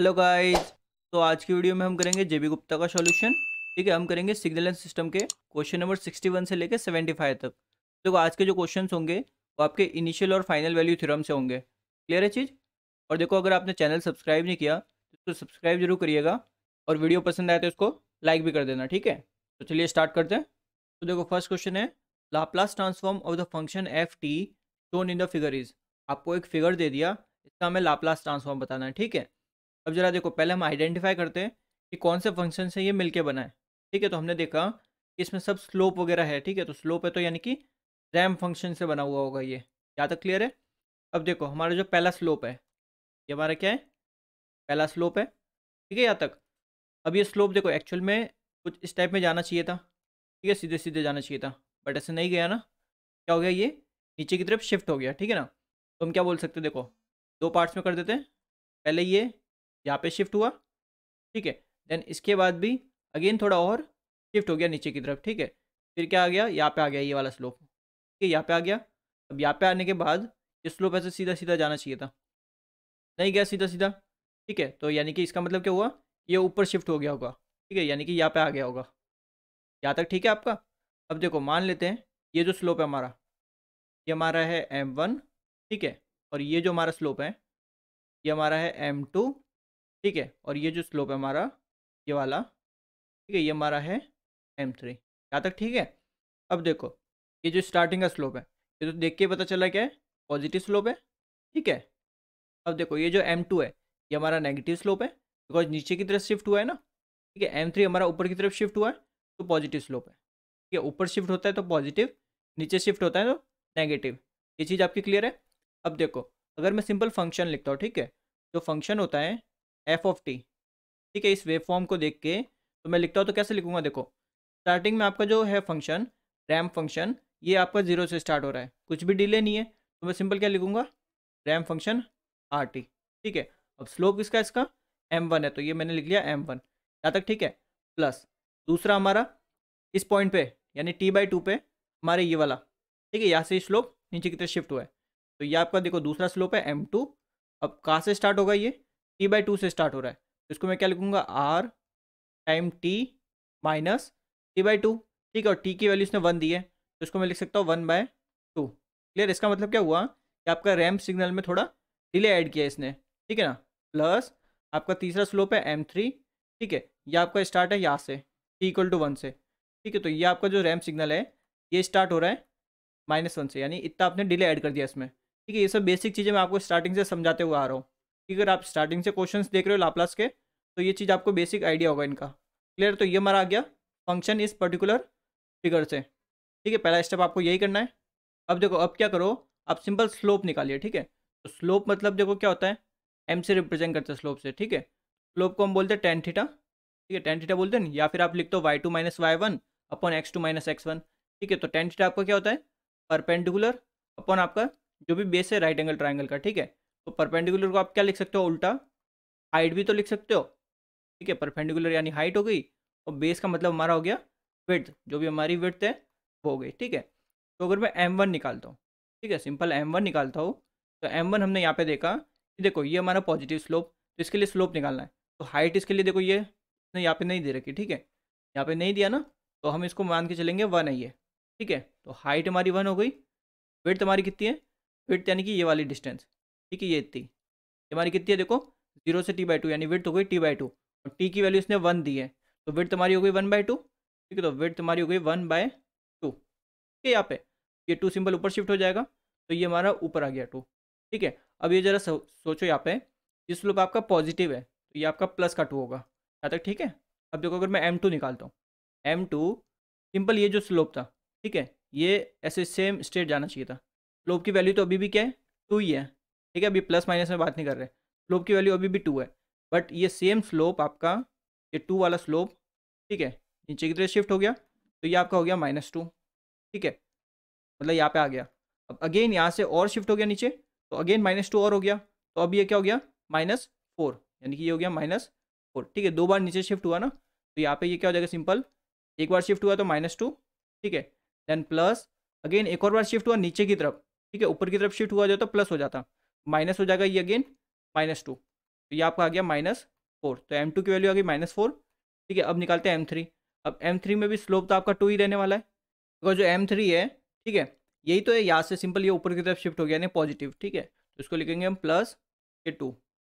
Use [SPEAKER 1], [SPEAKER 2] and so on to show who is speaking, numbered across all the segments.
[SPEAKER 1] Hello guys. तो आज की वीडियो में हम करेंगे जेबी गुप्ता का सॉल्यूशन। ठीक है, हम करेंगे सिग्नल एंड सिस्टम के क्वेश्चन नंबर 61 से लेकर 75 तक। देखो आज के जो क्वेश्चंस होंगे वो आपके इनिशियल और फाइनल वैल्यू थ्योरम से होंगे। क्लियर है चीज़? और देखो अगर आपने चैनल सब्सक्राइब नहीं किया तो इसको सब्सक्राइब जरूर करिएगा, और वीडियो पसंद आए तो इसको लाइक भी कर देना। ठीक है, तो चलिए स्टार्ट करते हैं। तो देखो फर्स्ट क्वेश्चन है, Laplace transform of the function F T shown in the figure is. आपको एक फिगर दे दिया, इसका हमें लाप्लास ट्रांसफॉर्म बताना है। ठीक है, अब जरा देखो पहले हम आइडेंटिफाई करते हैं कि कौन से फंक्शन से ये मिलके बना है। ठीक है, तो हमने देखा कि इसमें सब स्लोप वगैरह है। ठीक है, तो स्लोप है तो यानी कि रैम फंक्शन से बना हुआ होगा ये। यहाँ तक क्लियर है? अब देखो हमारा जो पहला स्लोप है ये हमारा क्या है, पहला स्लोप है। ठीक है यहाँ तक। अब ये स्लोप देखो एक्चुअल में कुछ इस टाइप में जाना चाहिए था। ठीक है, सीधे सीधे जाना चाहिए था, बट ऐसे नहीं गया ना। क्या हो गया, ये नीचे की तरफ शिफ्ट हो गया। ठीक है ना, तो हम क्या बोल सकते हैं, देखो दो पार्ट्स में कर देते हैं। पहले ये यहाँ पे शिफ्ट हुआ, ठीक है, देन इसके बाद भी अगेन थोड़ा और शिफ्ट हो गया नीचे की तरफ। ठीक है, फिर क्या आ गया, यहाँ पे आ गया ये वाला स्लोप। ठीक है, यहाँ पे आ गया। अब यहाँ पे आने के बाद ये स्लोप ऐसे सीधा सीधा जाना चाहिए था, नहीं गया सीधा सीधा। ठीक है, तो यानी कि इसका मतलब क्या हुआ, ये ऊपर शिफ्ट हो गया होगा। ठीक है, यानी कि यहाँ पे आ गया होगा। यहाँ तक ठीक है आपका? अब देखो मान लेते हैं ये जो स्लोप है हमारा, ये हमारा है m1। ठीक है, और ये जो हमारा स्लोप है ये हमारा है m2। ठीक है, और ये जो स्लोप है हमारा ये वाला, ठीक है, ये हमारा है m3। यहाँ तक ठीक है? अब देखो ये जो स्टार्टिंग का स्लोप है ये तो देख के पता चला क्या है, पॉजिटिव स्लोप है। ठीक है, अब देखो ये जो m2 है ये हमारा नेगेटिव स्लोप है, बिकॉज नीचे की तरफ शिफ्ट हुआ है ना। ठीक है, m3 हमारा ऊपर की तरफ शिफ्ट हुआ है तो पॉजिटिव स्लोप है। ठीक है, ऊपर शिफ्ट होता है तो पॉजिटिव, नीचे शिफ्ट होता है तो नेगेटिव। ये चीज़ आपकी क्लियर है? अब देखो अगर मैं सिंपल फंक्शन लिखता हूँ, ठीक है, जो फंक्शन होता है एफ ऑफ टी, ठीक है, इस वेव फॉर्म को देख के तो मैं लिखता हूँ तो कैसे लिखूंगा, देखो स्टार्टिंग में आपका जो है फंक्शन रैम फंक्शन ये आपका जीरो से स्टार्ट हो रहा है, कुछ भी डिले नहीं है, तो मैं सिंपल क्या लिखूंगा, रैम फंक्शन आर टी। ठीक है, अब स्लोप किसका, इसका m1 है तो ये मैंने लिख लिया m1। यहाँ तक ठीक है? प्लस दूसरा हमारा इस पॉइंट पे यानी t/2 पे हमारे ये वाला, ठीक है, यहाँ से स्लोप नीचे की तरफ शिफ्ट हुआ है तो ये आपका देखो दूसरा स्लोप है m2। अब कहाँ से स्टार्ट होगा, ये t/2 से स्टार्ट हो रहा है तो इसको मैं क्या लिखूंगा, r time t minus t/2। ठीक है, और t की वैल्यू इसने 1 दी है तो इसको मैं लिख सकता हूँ 1/2। क्लियर? इसका मतलब क्या हुआ कि आपका रैम सिग्नल में थोड़ा डिले ऐड किया इसने। ठीक है ना, प्लस आपका तीसरा स्लोप है m3। ठीक है, ये आपका स्टार्ट है यहाँ से t=1 से। ठीक है, तो ये आपका जो रैम सिग्नल है ये स्टार्ट हो रहा है -1 से, यानी इतना आपने डिले ऐड कर दिया इसमें। ठीक है, ये सब बेसिक चीज़ें मैं आपको स्टार्टिंग से समझाते हुए आ रहा हूँ। ठीक है, अगर आप स्टार्टिंग से क्वेश्चंस देख रहे हो लाप्लास के तो ये चीज़ आपको बेसिक आइडिया होगा इनका। क्लियर? तो ये हमारा आ गया फंक्शन इस पर्टिकुलर फिगर से। ठीक है, पहला स्टेप आपको यही करना है। अब देखो अब क्या करो, आप सिंपल स्लोप निकालिए। ठीक है, तो स्लोप मतलब देखो क्या होता है, एम से रिप्रेजेंट करते हैं स्लोप से। ठीक है, स्लोप को हम बोलते हैं टेन थीटा। ठीक है, टेन थीटा बोलते हैं, या फिर आप लिखते हो y2 minus y1 upon x2 minus x1। ठीक है, तो टेन थीटा आपका क्या होता है, परपेंडिकुलर अपॉन आपका जो भी बेस है राइट एंगल ट्राइंगल का। ठीक है, तो परपेंडिकुलर को आप क्या लिख सकते हो, उल्टा हाइट भी तो लिख सकते हो। ठीक है, परपेंडिकुलर यानी हाइट हो गई, और बेस का मतलब हमारा हो गया विड्थ, जो भी हमारी विड्थ है वो हो गई। ठीक है, तो अगर मैं m1 निकालता हूँ, ठीक है, सिंपल m1 निकालता हूँ, तो m1 हमने यहाँ पे देखा कि देखो ये हमारा पॉजिटिव स्लोप, तो इसके लिए स्लोप निकालना है। तो हाइट इसके लिए देखो ये इसने यहाँ पे नहीं दे रखी। ठीक है, यहाँ पे नहीं दिया ना, तो हम इसको मान के चलेंगे 1 है ये। ठीक है, तो हाइट हमारी 1 हो गई, विड्थ हमारी कितनी है, विड्थ यानी कि ये वाली डिस्टेंस, ठीक है, ये इतनी, ये हमारी कितनी है देखो 0 से t/2 यानी विड्थ हो गई t/2, और t की वैल्यू इसने 1 दी है तो विड्थ हमारी हो गई 1/2। ठीक है, तो विड्थ हमारी हो गई 1/2। ठीक है, यहाँ पे ये 2 सिंबल ऊपर शिफ्ट हो जाएगा तो ये हमारा ऊपर आ गया 2। ठीक है, अब ये जरा सोचो यहाँ पे ये स्लोप आपका पॉजिटिव है तो ये आपका प्लस का 2 होगा। यहाँ तक ठीक है? अब देखो अगर मैं m2 निकालता हूँ, m2 सिंपल ये जो स्लोप था, ठीक है, ये ऐसे सेम स्ट्रेट जाना चाहिए था। स्लोप की वैल्यू तो अभी भी क्या है, 2 ही है। ठीक है, अभी प्लस माइनस में बात नहीं कर रहे, स्लोप की वैल्यू अभी भी 2 है, बट ये सेम स्लोप आपका ये 2 वाला स्लोप, ठीक है, नीचे की तरफ शिफ्ट हो गया तो ये आपका हो गया -2। ठीक है, मतलब यहाँ पे आ गया। अब अगेन यहाँ से और शिफ्ट हो गया नीचे तो अगेन -2 और हो गया, तो अब ये क्या हो गया -4, यानी कि ये हो गया -4। ठीक है, 2 बार नीचे शिफ्ट हुआ ना, तो यहाँ पे ये क्या हो जाएगा, सिंपल एक बार शिफ्ट हुआ तो -2। ठीक है, देन प्लस अगेन एक और बार शिफ्ट हुआ नीचे की तरफ, ठीक है, ऊपर की तरफ शिफ्ट हुआ जाता तो प्लस हो जाता, माइनस हो जाएगा ये अगेन -2, तो ये आपका आ गया 4, तो m2 की वैल्यू आ गई -4। ठीक है, अब निकालते हैं m3। अब m3 में भी स्लोप तो आपका 2 ही रहने वाला है, बिकॉज जो m3 है, ठीक है, यही तो है, यहाँ से सिंपल ये ऊपर की तरफ शिफ्ट हो गया यानी पॉजिटिव। ठीक है, तो इसको लिखेंगे हम प्लस ये 2।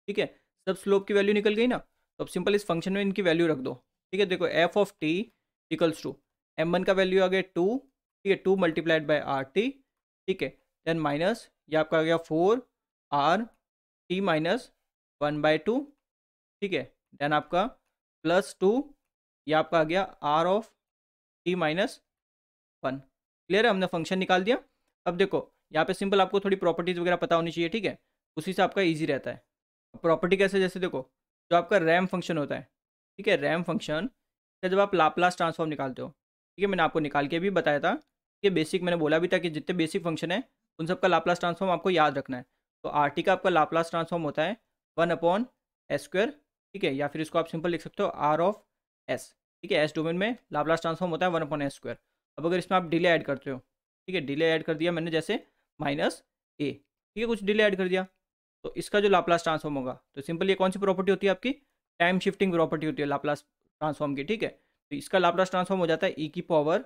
[SPEAKER 1] ठीक है, सब स्लोप की वैल्यू निकल गई ना, तो अब सिंपल इस फंक्शन में इनकी वैल्यू रख दो। ठीक है, देखो F of T equals to m1 का वैल्यू आ गया 2। ठीक है, 2 मल्टीप्लाइड बाई आर टी। ठीक है, देन माइनस ये आपका आ गया 4 आर टी माइनस 1/2। ठीक है, देन आपका प्लस 2, ये आपका आ गया आर ऑफ टी -1। क्लियर है, हमने फंक्शन निकाल दिया। अब देखो यहाँ पे सिंपल आपको थोड़ी प्रॉपर्टीज वगैरह पता होनी चाहिए। ठीक है, उसी से आपका इजी रहता है। प्रॉपर्टी कैसे, जैसे देखो जो आपका रैम फंक्शन होता है, ठीक है, रैम फंक्शन का जब आप लाप्लास ट्रांसफॉर्म निकालते हो, ठीक है, मैंने आपको निकाल के भी बताया था कि बेसिक मैंने बोला भी था कि जितने बेसिक फंक्शन है उन सबका लाप्लास ट्रांसफॉर्म आपको याद रखना है। तो आर टी का आपका लाप्लास ट्रांसफॉर्म होता है 1/s²। ठीक है, या फिर इसको आप सिंपल लिख सकते हो आर ऑफ एस। ठीक है, एस डोमेन में लाप्लास ट्रांसफॉर्म होता है 1/s²। अब अगर इसमें आप डिले ऐड करते हो, ठीक है, डिले ऐड कर दिया मैंने जैसे -a, ठीक है, कुछ डिले ऐड कर दिया, तो इसका जो लाप्लास ट्रांसफॉर्म होगा, तो सिंपल ये कौन सी प्रॉपर्टी होती है आपकी, टाइम शिफ्टिंग प्रॉपर्टी होती है लाप्लास ट्रांसफॉर्म की। ठीक है, तो इसका लाप्लास ट्रांसफॉर्म हो जाता है e की पावर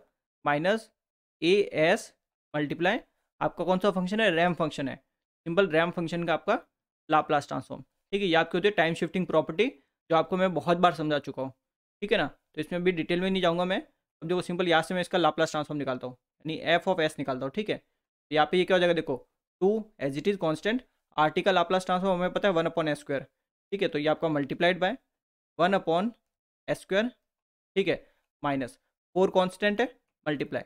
[SPEAKER 1] -as मल्टीप्लाई आपका कौन सा फंक्शन है, रैम फंक्शन है, सिंपल रैम फंक्शन का आपका लाप्लास ट्रांसफॉर्म। ठीक है, ये आपकी होती है टाइम शिफ्टिंग प्रॉपर्टी, जो आपको मैं बहुत बार समझा चुका हूँ। ठीक है ना, तो इसमें भी डिटेल में नहीं जाऊँगा मैं। अब देखो सिंपल यहाँ से मैं इसका लाप्लास ट्रांसफॉर्म निकालता हूँ, यानी एफ ऑफ एस निकालता हूँ। ठीक है, तो यहाँ पे ये क्या हो जाएगा, देखो 2 as it is constant, R T का लाप्लास ट्रांसफॉर्म हमें पता है 1/s²। ठीक है, तो ये आपका मल्टीप्लाइड बाय 1/s²। ठीक है, माइनस 4 कॉन्स्टेंट है, मल्टीप्लाई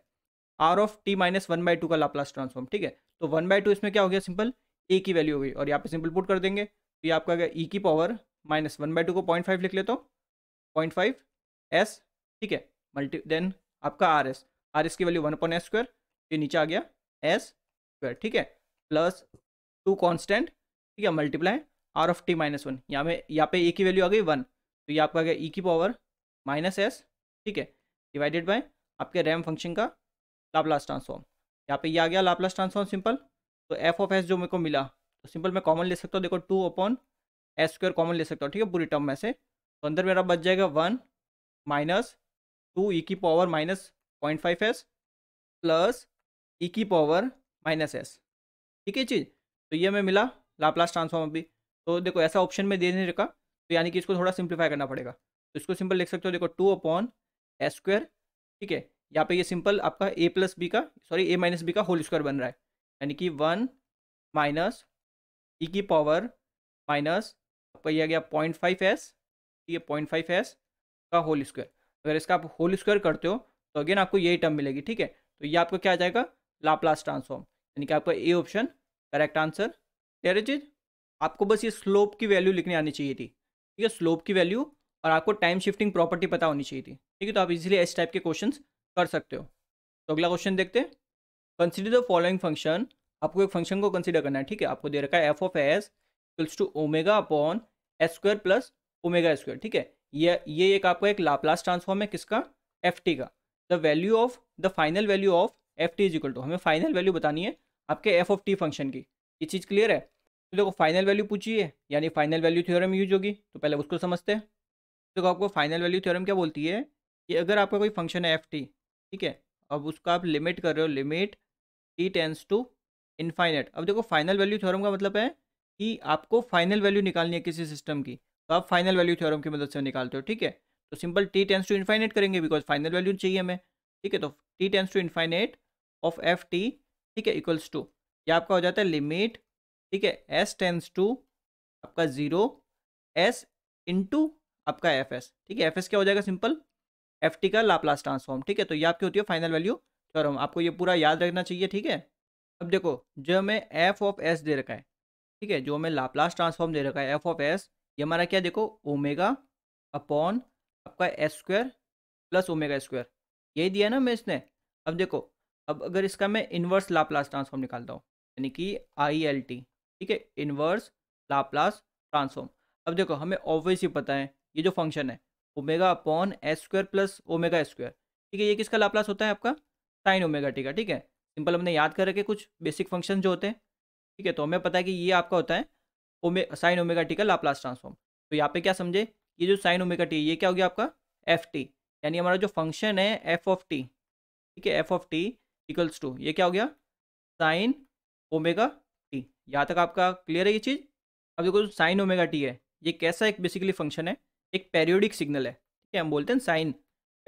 [SPEAKER 1] आर ऑफ टी -1/2 का लाप्लास ट्रांसफॉर्म। ठीक है, तो 1/2 इसमें क्या हो गया, सिंपल ए की वैल्यू हो गई, और यहाँ पे सिंपल पुट कर देंगे, तो ये आपका आ गया ई की पावर -1/2 को 0.5 लिख लेता हूँ, 0.5 एस। ठीक है, मल्टी देन आपका आर एस की वैल्यू 1/s², ये नीचे आ गया s²। ठीक है, प्लस 2 कॉन्स्टेंट। ठीक है, मल्टीप्लाई आर ऑफ टी -1, यहाँ पे ए की वैल्यू आ गई 1, तो ये आपका आ गया ई की पावर -s। ठीक है, डिवाइडेड बाय आपके रैम फंक्शन का लाप्लास ट्रांसफॉर्म, यहाँ पे ये आ गया लाप्लास ट्रांसफॉर्म सिंपल। तो एफ ऑफ एस जो मेरे को मिला, तो सिंपल मैं कॉमन ले सकता हूँ, देखो 2/s² कॉमन ले सकता हूँ। ठीक है, पूरी टर्म में से, तो अंदर मेरा बच जाएगा 1 माइनस 2 ई की पावर -0.5s प्लस ई की पावर -s। ठीक है चीज़, तो ये हमें मिला लाप्लास ट्रांसफॉर्म अभी। तो देखो ऐसा ऑप्शन में दे नहीं रखा, तो यानी कि इसको थोड़ा सिंप्लीफाई करना पड़ेगा, तो इसको सिंपल लिख सकते हो, देखो 2/s²। ठीक है, यहाँ पे ये सिंपल आपका a का होल स्क्वायर बन रहा है, यानी कि 1 माइनस ई की पावर माइनस आपका ये आ गया 0.5s। ठीक है, 0.5s का होल स्क्वायर। अगर इसका आप होल स्क्वायर करते हो तो अगेन आपको यही टर्म मिलेगी। ठीक है, तो ये आपका क्या आ जाएगा, लाप्लास ट्रांसफॉर्म, यानी कि आपका A option correct answer. Clear है चीज, आपको बस ये स्लोप की वैल्यू लिखनी आनी चाहिए थी। ठीक है, स्लोप की वैल्यू, और आपको टाइम शिफ्टिंग प्रॉपर्टी पता होनी चाहिए थी। ठीक है, तो आप इजीली इस टाइप के क्वेश्चंस कर सकते हो। तो अगला क्वेश्चन देखते हैं, कंसिडर द फॉलोइंग फंक्शन। आपको एक फंक्शन को कंसिडर करना है। ठीक है, आपको दे रखा है F of S equals to ω/s² plus ω²। ठीक है, ये एक आपका एक लाप्लास ट्रांसफॉर्म है किसका, एफ टी का। The value of the final value of F T is equal to, हमें फाइनल वैल्यू बतानी है आपके एफ ऑफ टी फंक्शन की। ये चीज़ क्लियर है, तो देखो फाइनल वैल्यू पूछी है, यानी फाइनल वैल्यू थ्योरम यूज होगी, तो पहले उसको समझते हैं। देखो आपको फाइनल वैल्यू थ्योरम क्या बोलती है कि अगर आपका कोई फंक्शन है एफ टी, ठीक है, अब उसका आप लिमिट कर रहे हो, limit T tends to infinite. अब देखो फाइनल वैल्यू थ्योरम का मतलब है कि आपको फाइनल वैल्यू निकालनी है किसी सिस्टम की, तो आप फाइनल वैल्यू थ्योरम की मदद से निकालते हो। ठीक है, तो simple T tends to infinite करेंगे, बिकॉज फाइनल वैल्यू चाहिए हमें। ठीक है, तो T tends to infinite of F T, ठीक है, इक्वल्स टू, ये आपका हो जाता है लिमिट, ठीक है, एस टेंस टू आपका 0 एस इंटू आपका एफ एस। ठीक है, एफ एस क्या हो जाएगा, सिंपल एफ टी का लाप्लास ट्रांसफॉर्म। ठीक है, तो ये आपकी होती है फाइनल वैल्यू थ्योरम, आपको ये पूरा याद रखना चाहिए। ठीक है, अब देखो जो हमें एफ ऑफ एस दे रखा है, ठीक है, जो हमें लाप्लास ट्रांसफॉर्म दे रखा है एफ ऑफ एस, ये हमारा क्या, देखो ओमेगा अपॉन आपका s² प्लस ω², यही दिया ना मैं इसने। अब देखो, अब अगर इसका मैं इन्वर्स लाप्लास ट्रांसफॉर्म निकालता हूँ, यानी कि ILT, ठीक है, इन्वर्स लाप्लास ट्रांसफॉर्म। अब देखो हमें ऑब्वियस ही पता है ये जो फंक्शन है ओमेगा अपॉन s² प्लस ω², ठीक है, ये किसका लाप्लास होता है, आपका साइन ओमेगा टी का। ठीक है, सिंपल हमने याद कर रखे कुछ बेसिक फंक्शन जो होते हैं। ठीक है, तो हमें पता है कि ये आपका होता है साइन ओमेगा टी का लाप्लास ट्रांसफॉर्म। तो यहाँ पे क्या समझे, ये जो साइन ओमेगा टी ये क्या हो गया आपका एफ टी, यानी हमारा जो फंक्शन है एफ ऑफ टी, ठीक है, F of T equals to ये क्या हो गया साइन ओमेगा टी। यहाँ तक आपका क्लियर है ये चीज़। अब देखो साइन ओमेगा टी है, ये कैसा एक बेसिकली फंक्शन है, एक पेरियोडिक सिग्नल है, ठीक है, हम बोलते हैं साइन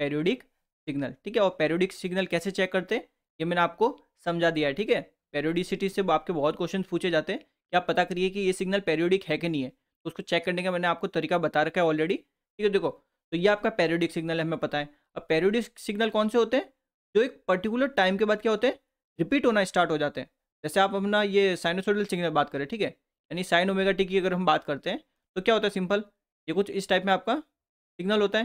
[SPEAKER 1] पेरियोडिक सिग्नल, ठीक है। और पेरियोडिक सिग्नल कैसे चेक करते हैं ये मैंने आपको समझा दिया है, ठीक है। पेरियोडिसिटी से आपके बहुत क्वेश्चन पूछे जाते हैं कि आप पता करिए कि ये सिग्नल पेरियोडिक है कि नहीं है, तो उसको चेक करने का मैंने आपको तरीका बता रखा है ऑलरेडी, ठीक है। देखो तो ये आपका पेरियोडिक सिग्नल है, हमें पता है। अब पेरियोडिक सिग्नल कौन से होते हैं, जो एक पर्टिकुलर टाइम के बाद क्या होते हैं, रिपीट होना स्टार्ट हो जाते हैं। जैसे आप अपना ये साइनोसॉइडल सिग्नल बात करें, ठीक है, यानी साइन ओमेगा टी की अगर हम बात करते हैं तो क्या होता है सिंपल, ये कुछ इस टाइप में आपका सिग्नल होता है,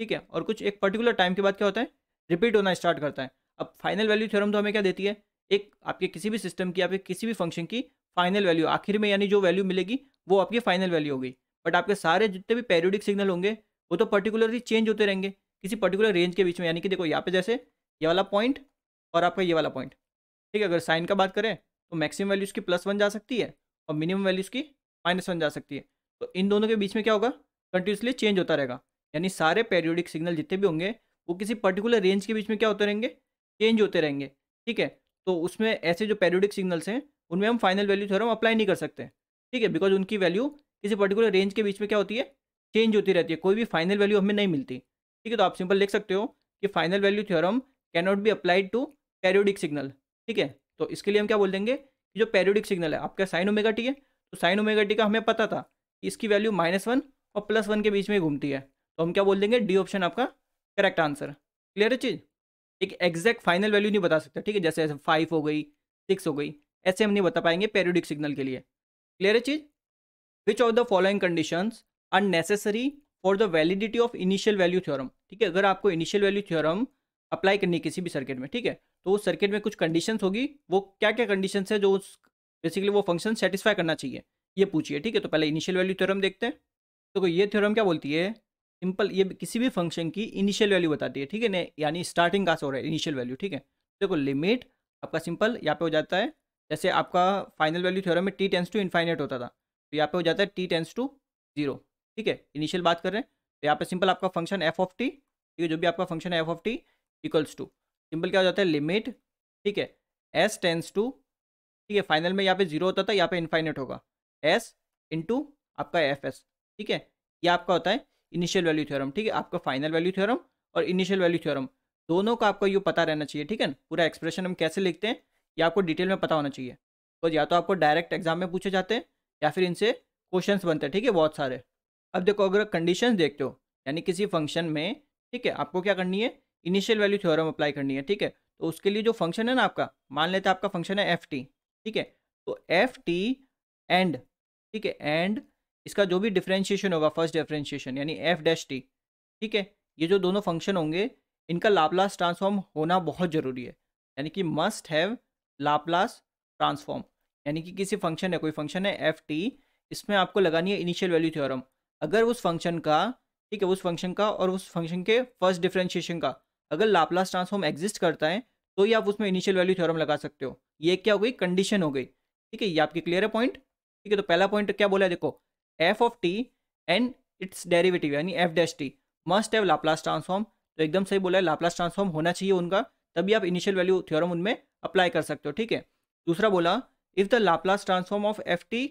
[SPEAKER 1] ठीक है, और कुछ एक पर्टिकुलर टाइम के बाद क्या होता है रिपीट होना स्टार्ट करता है। अब फाइनल वैल्यू थ्योरम तो हमें क्या देती है, एक आपके किसी भी सिस्टम की, आपके किसी भी फंक्शन की फाइनल वैल्यू आखिर में, यानी जो वैल्यू मिलेगी वो आपकी फाइनल वैल्यू होगी। बट आपके सारे जितने भी पेरियोडिक सिग्नल होंगे वो तो पर्टिकुलरली चेंज होते रहेंगे किसी पर्टिकुलर रेंज के बीच में। यानी कि देखो यहाँ पे जैसे ये वाला पॉइंट और आपका ये वाला पॉइंट, ठीक है, अगर साइन का बात करें तो मैक्सिमम वैल्यू उसकी +1 जा सकती है और मिनिमम वैल्यू उसकी -1 जा सकती है। तो इन दोनों के बीच में क्या होगा, कंटिन्यूसली चेंज होता रहेगा। यानी सारे पेरियोडिक सिग्नल जितने भी होंगे वो किसी पर्टिकुलर रेंज के बीच में क्या होते रहेंगे, चेंज होते रहेंगे, ठीक है। तो उसमें ऐसे जो पेरियोडिक सिग्नल्स हैं उनमें हम फाइनल वैल्यू थ्योरम अप्लाई नहीं कर सकते, ठीक है, बिकॉज उनकी वैल्यू किसी पर्टिकुलर रेंज के बीच में क्या होती है, चेंज होती रहती है, कोई भी फाइनल वैल्यू हमें नहीं मिलती, ठीक है। तो आप सिंपल लिख सकते हो कि final value theorem can not be applied to periodic signal, ठीक है। तो इसके लिए हम क्या बोल देंगे कि जो पेरियोडिक सिग्नल है आपका साइन ओमेगा टी है, तो साइन ओमेगा टी का हमें पता था कि इसकी वैल्यू -1 और +1 के बीच में घूमती है, तो हम क्या बोल देंगे डी ऑप्शन आपका करेक्ट आंसर। क्लियर है चीज़। एक एग्जैक्ट फाइनल वैल्यू नहीं बता सकता, ठीक है, जैसे 5 हो गई 6 हो गई, ऐसे हम नहीं बता पाएंगे पेरियोडिक सिग्नल के लिए। क्लियर है चीज़। Which of the following conditions are necessary for the validity of initial value theorem, ठीक है। अगर आपको इनिशियल वैल्यू थ्योरम अप्लाई करनी है किसी भी सर्किट में, ठीक है, तो उस सर्किट में कुछ कंडीशंस होगी, वो क्या क्या कंडीशंस है जो बेसिकली वो फंक्शन सेटिस्फाई करना चाहिए, ये पूछिए, ठीक है। तो पहले इनिशियल वैल्यू थ्योरम देखते हैं। तो ये थ्योरम क्या बोलती है, सिंपल, ये किसी भी फंक्शन की इनिशियल वैल्यू बताती है, ठीक है ना, यानी स्टार्टिंग का हो रहा है इनिशियल वैल्यू, ठीक है। देखो लिमिट आपका सिंपल यहाँ पे हो जाता है, जैसे आपका फाइनल वैल्यू थ्योरम में t टेंस टू इन्फाइनेट होता था, तो यहाँ पे हो जाता है t टेंस टू 0, ठीक है, इनिशियल बात कर रहे हैं। तो यहाँ पे सिंपल आपका फंक्शन f ऑफ टी, ठीक है, जो भी आपका फंक्शन है f of T equals to simple क्या हो जाता है लिमिट, ठीक है, s टेंस टू, ठीक है, फाइनल में यहाँ पे 0 होता था, यहाँ पे इन्फाइनेट होगा s इंटू आपका fs, ठीक है। ये आपका होता है इनिशियल वैल्यू थ्योरम, ठीक है। आपका फाइनल वैल्यू थ्योरम और इनिशियल वैल्यू थ्योरम दोनों का आपको ये पता रहना चाहिए, ठीक है। पूरा एक्सप्रेशन हम कैसे लिखते हैं ये आपको डिटेल में पता होना चाहिए, तो या तो आपको डायरेक्ट एग्जाम में पूछे जाते हैं या फिर इनसे क्वेश्चंस बनते हैं, ठीक है, बहुत सारे। अब देखो अगर कंडीशंस देखते हो, यानी किसी फंक्शन में, ठीक है, आपको क्या करनी है, इनिशियल वैल्यू थ्योरम अप्लाई करनी है, ठीक है। तो उसके लिए जो फंक्शन है ना आपका, मान लेते हैं आपका फंक्शन है एफ टी, ठीक है, तो एफ टी एंड, ठीक है, एंड इसका जो भी डिफरेंशिएशन होगा फर्स्ट डिफरेंशिएशन यानी एफ डैश टी, ठीक है, ये जो दोनों फंक्शन होंगे इनका लाप्लास ट्रांसफॉर्म होना बहुत ज़रूरी है, यानी कि मस्ट हैव लाप्लास ट्रांसफॉर्म। यानी कि किसी फंक्शन है, कोई फंक्शन है एफ टी, इसमें आपको लगानी है इनिशियल वैल्यू थ्योरम। अगर उस फंक्शन का, ठीक है, उस फंक्शन का और उस फंक्शन के फर्स्ट डिफरेंशिएशन का अगर लाप्लास ट्रांसफॉर्म एग्जिस्ट करता है तो ही आप उसमें इनिशियल वैल्यू थ्योरम लगा सकते हो। ये क्या हो गई, कंडीशन हो गई, ठीक है। ये आपकी क्लियर है पॉइंट, ठीक है। तो पहला पॉइंट क्या बोला है, देखो F of T and its derivative यानी F dash T must have Laplace transform, तो एकदम सही बोला है, लाप्लास ट्रांसफॉर्म होना चाहिए उनका, तभी आप इनिशियल वैल्यू थ्योरम उनमें अप्लाई कर सकते हो, ठीक है। दूसरा बोला if the Laplace transform of F T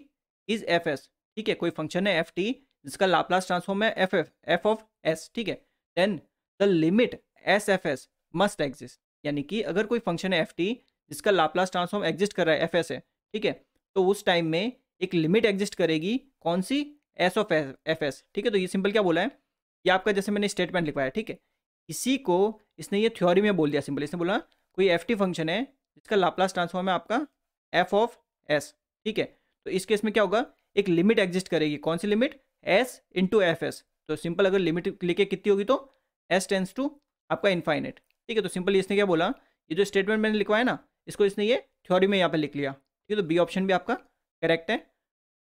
[SPEAKER 1] is F S, ठीक है, कोई फंक्शन है एफ टी जिसका लाप्लास ट्रांसफॉर्म है एफ ऑफ एस, ठीक है, then the limit S F S must exist. यानी कि अगर कोई फंक्शन है एफ टी जिसका लाप्लास ट्रांसफॉर्म एग्जिस्ट कर रहा है एफ एस है, ठीक है, तो उस टाइम में एक लिमिट एग्जिस्ट करेगी, कौन सी, एस ऑफ एफ एस, ठीक है। तो ये सिंपल क्या बोला है, ये आपका जैसे मैंने स्टेटमेंट लिखवाया, ठीक है, इसी को इसने ये थ्योरी में बोल दिया सिंपल, इसने बोला कोई एफ टी फंक्शन है जिसका लाप्लास ट्रांसफॉर्म है आपका एफ ऑफ एस, ठीक है, तो इस केस में क्या होगा, एक लिमिट एग्जिस्ट करेगी, कौन सी limit, S into F S. तो सिंपल अगर लिमिट लिखे कितनी होगी तो एस टेंस टू आपका इनफाइनेट, ठीक है। तो सिंपल इसने क्या बोला, ये जो स्टेटमेंट मैंने लिखवाया ना इसको इसने ये थ्योरी में यहाँ पे लिख लिया, ठीक है। तो बी ऑप्शन भी आपका करेक्ट है।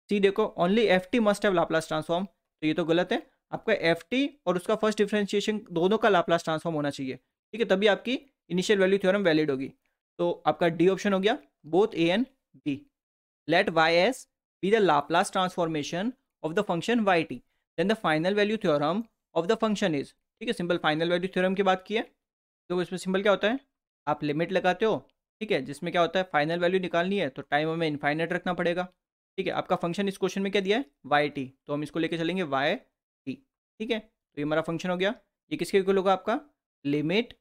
[SPEAKER 1] सी देखो only F T must have Laplace transform, तो ये तो गलत है, आपका एफ टी और उसका फर्स्ट डिफरेंशिएशन दोनों का लाप्लास ट्रांसफॉर्म होना चाहिए, ठीक है, तभी आपकी इनिशियल वैल्यू थ्योरम वैलिड होगी। तो आपका डी ऑप्शन हो गया, both A and B. Let Y S be the Laplace transformation of the function Y T, then the final value theorem of the function is, ठीक है, simple final value theorem की बात की है। तो इसमें सिंपल क्या होता है, आप लिमिट लगाते हो, ठीक है, जिसमें क्या होता है फाइनल वैल्यू निकालनी है तो टाइम हमें इनफाइनाइट रखना पड़ेगा। ठीक है, आपका फंक्शन इस क्वेश्चन में क्या दिया है, वाई टी, तो हम इसको लेके चलेंगे वाई टी। ठीक है, तो ये हमारा फंक्शन हो गया। ये किसके इक्वल होगा आपका, लिमिट,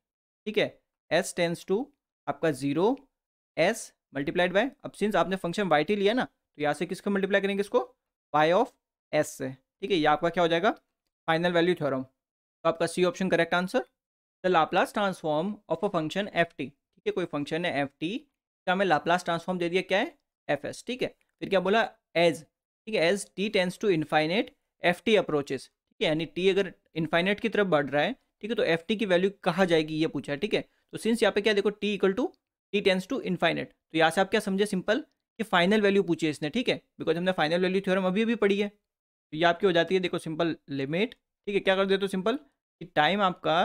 [SPEAKER 1] ठीक है, एस टेंस टू आपका जीरो एस मल्टीप्लाइड बाय, अब सिंस आपने फंक्शन वाई टी लिया ना, तो यहाँ से किसको मल्टीप्लाई करेंगे, इसको वाई ऑफ एस से। ठीक है, ये आपका क्या हो जाएगा, फाइनल वैल्यू थ्योरम। तो आपका C option correct answer. The Laplace transform of a function F T, ठीक है, कोई फंक्शन है एफ टी का हमें लाप्लास ट्रांसफॉर्म दे दिया, क्या है, एफ एस। ठीक है, फिर क्या बोला, एज, ठीक है, as T tends to infinite F T approaches, ठीक है, यानी टी अगर इनफाइनेट की तरफ बढ़ रहा है, ठीक है, तो एफ टी की वैल्यू कहाँ जाएगी ये पूछा है। ठीक है, तो सिंस यहाँ पे क्या देखो, T equal to T tends to infinite, तो यहाँ से आप क्या समझे, सिंपल कि फाइनल वैल्यू पूछी है इसने। ठीक है, बिकॉज हमने फाइनल वैल्यू थ्योरम अभी अभी पढ़ी है, तो ये आपकी हो जाती है, देखो सिंपल लिमिट, ठीक है, क्या कर देते हो सिंपल कि टाइम आपका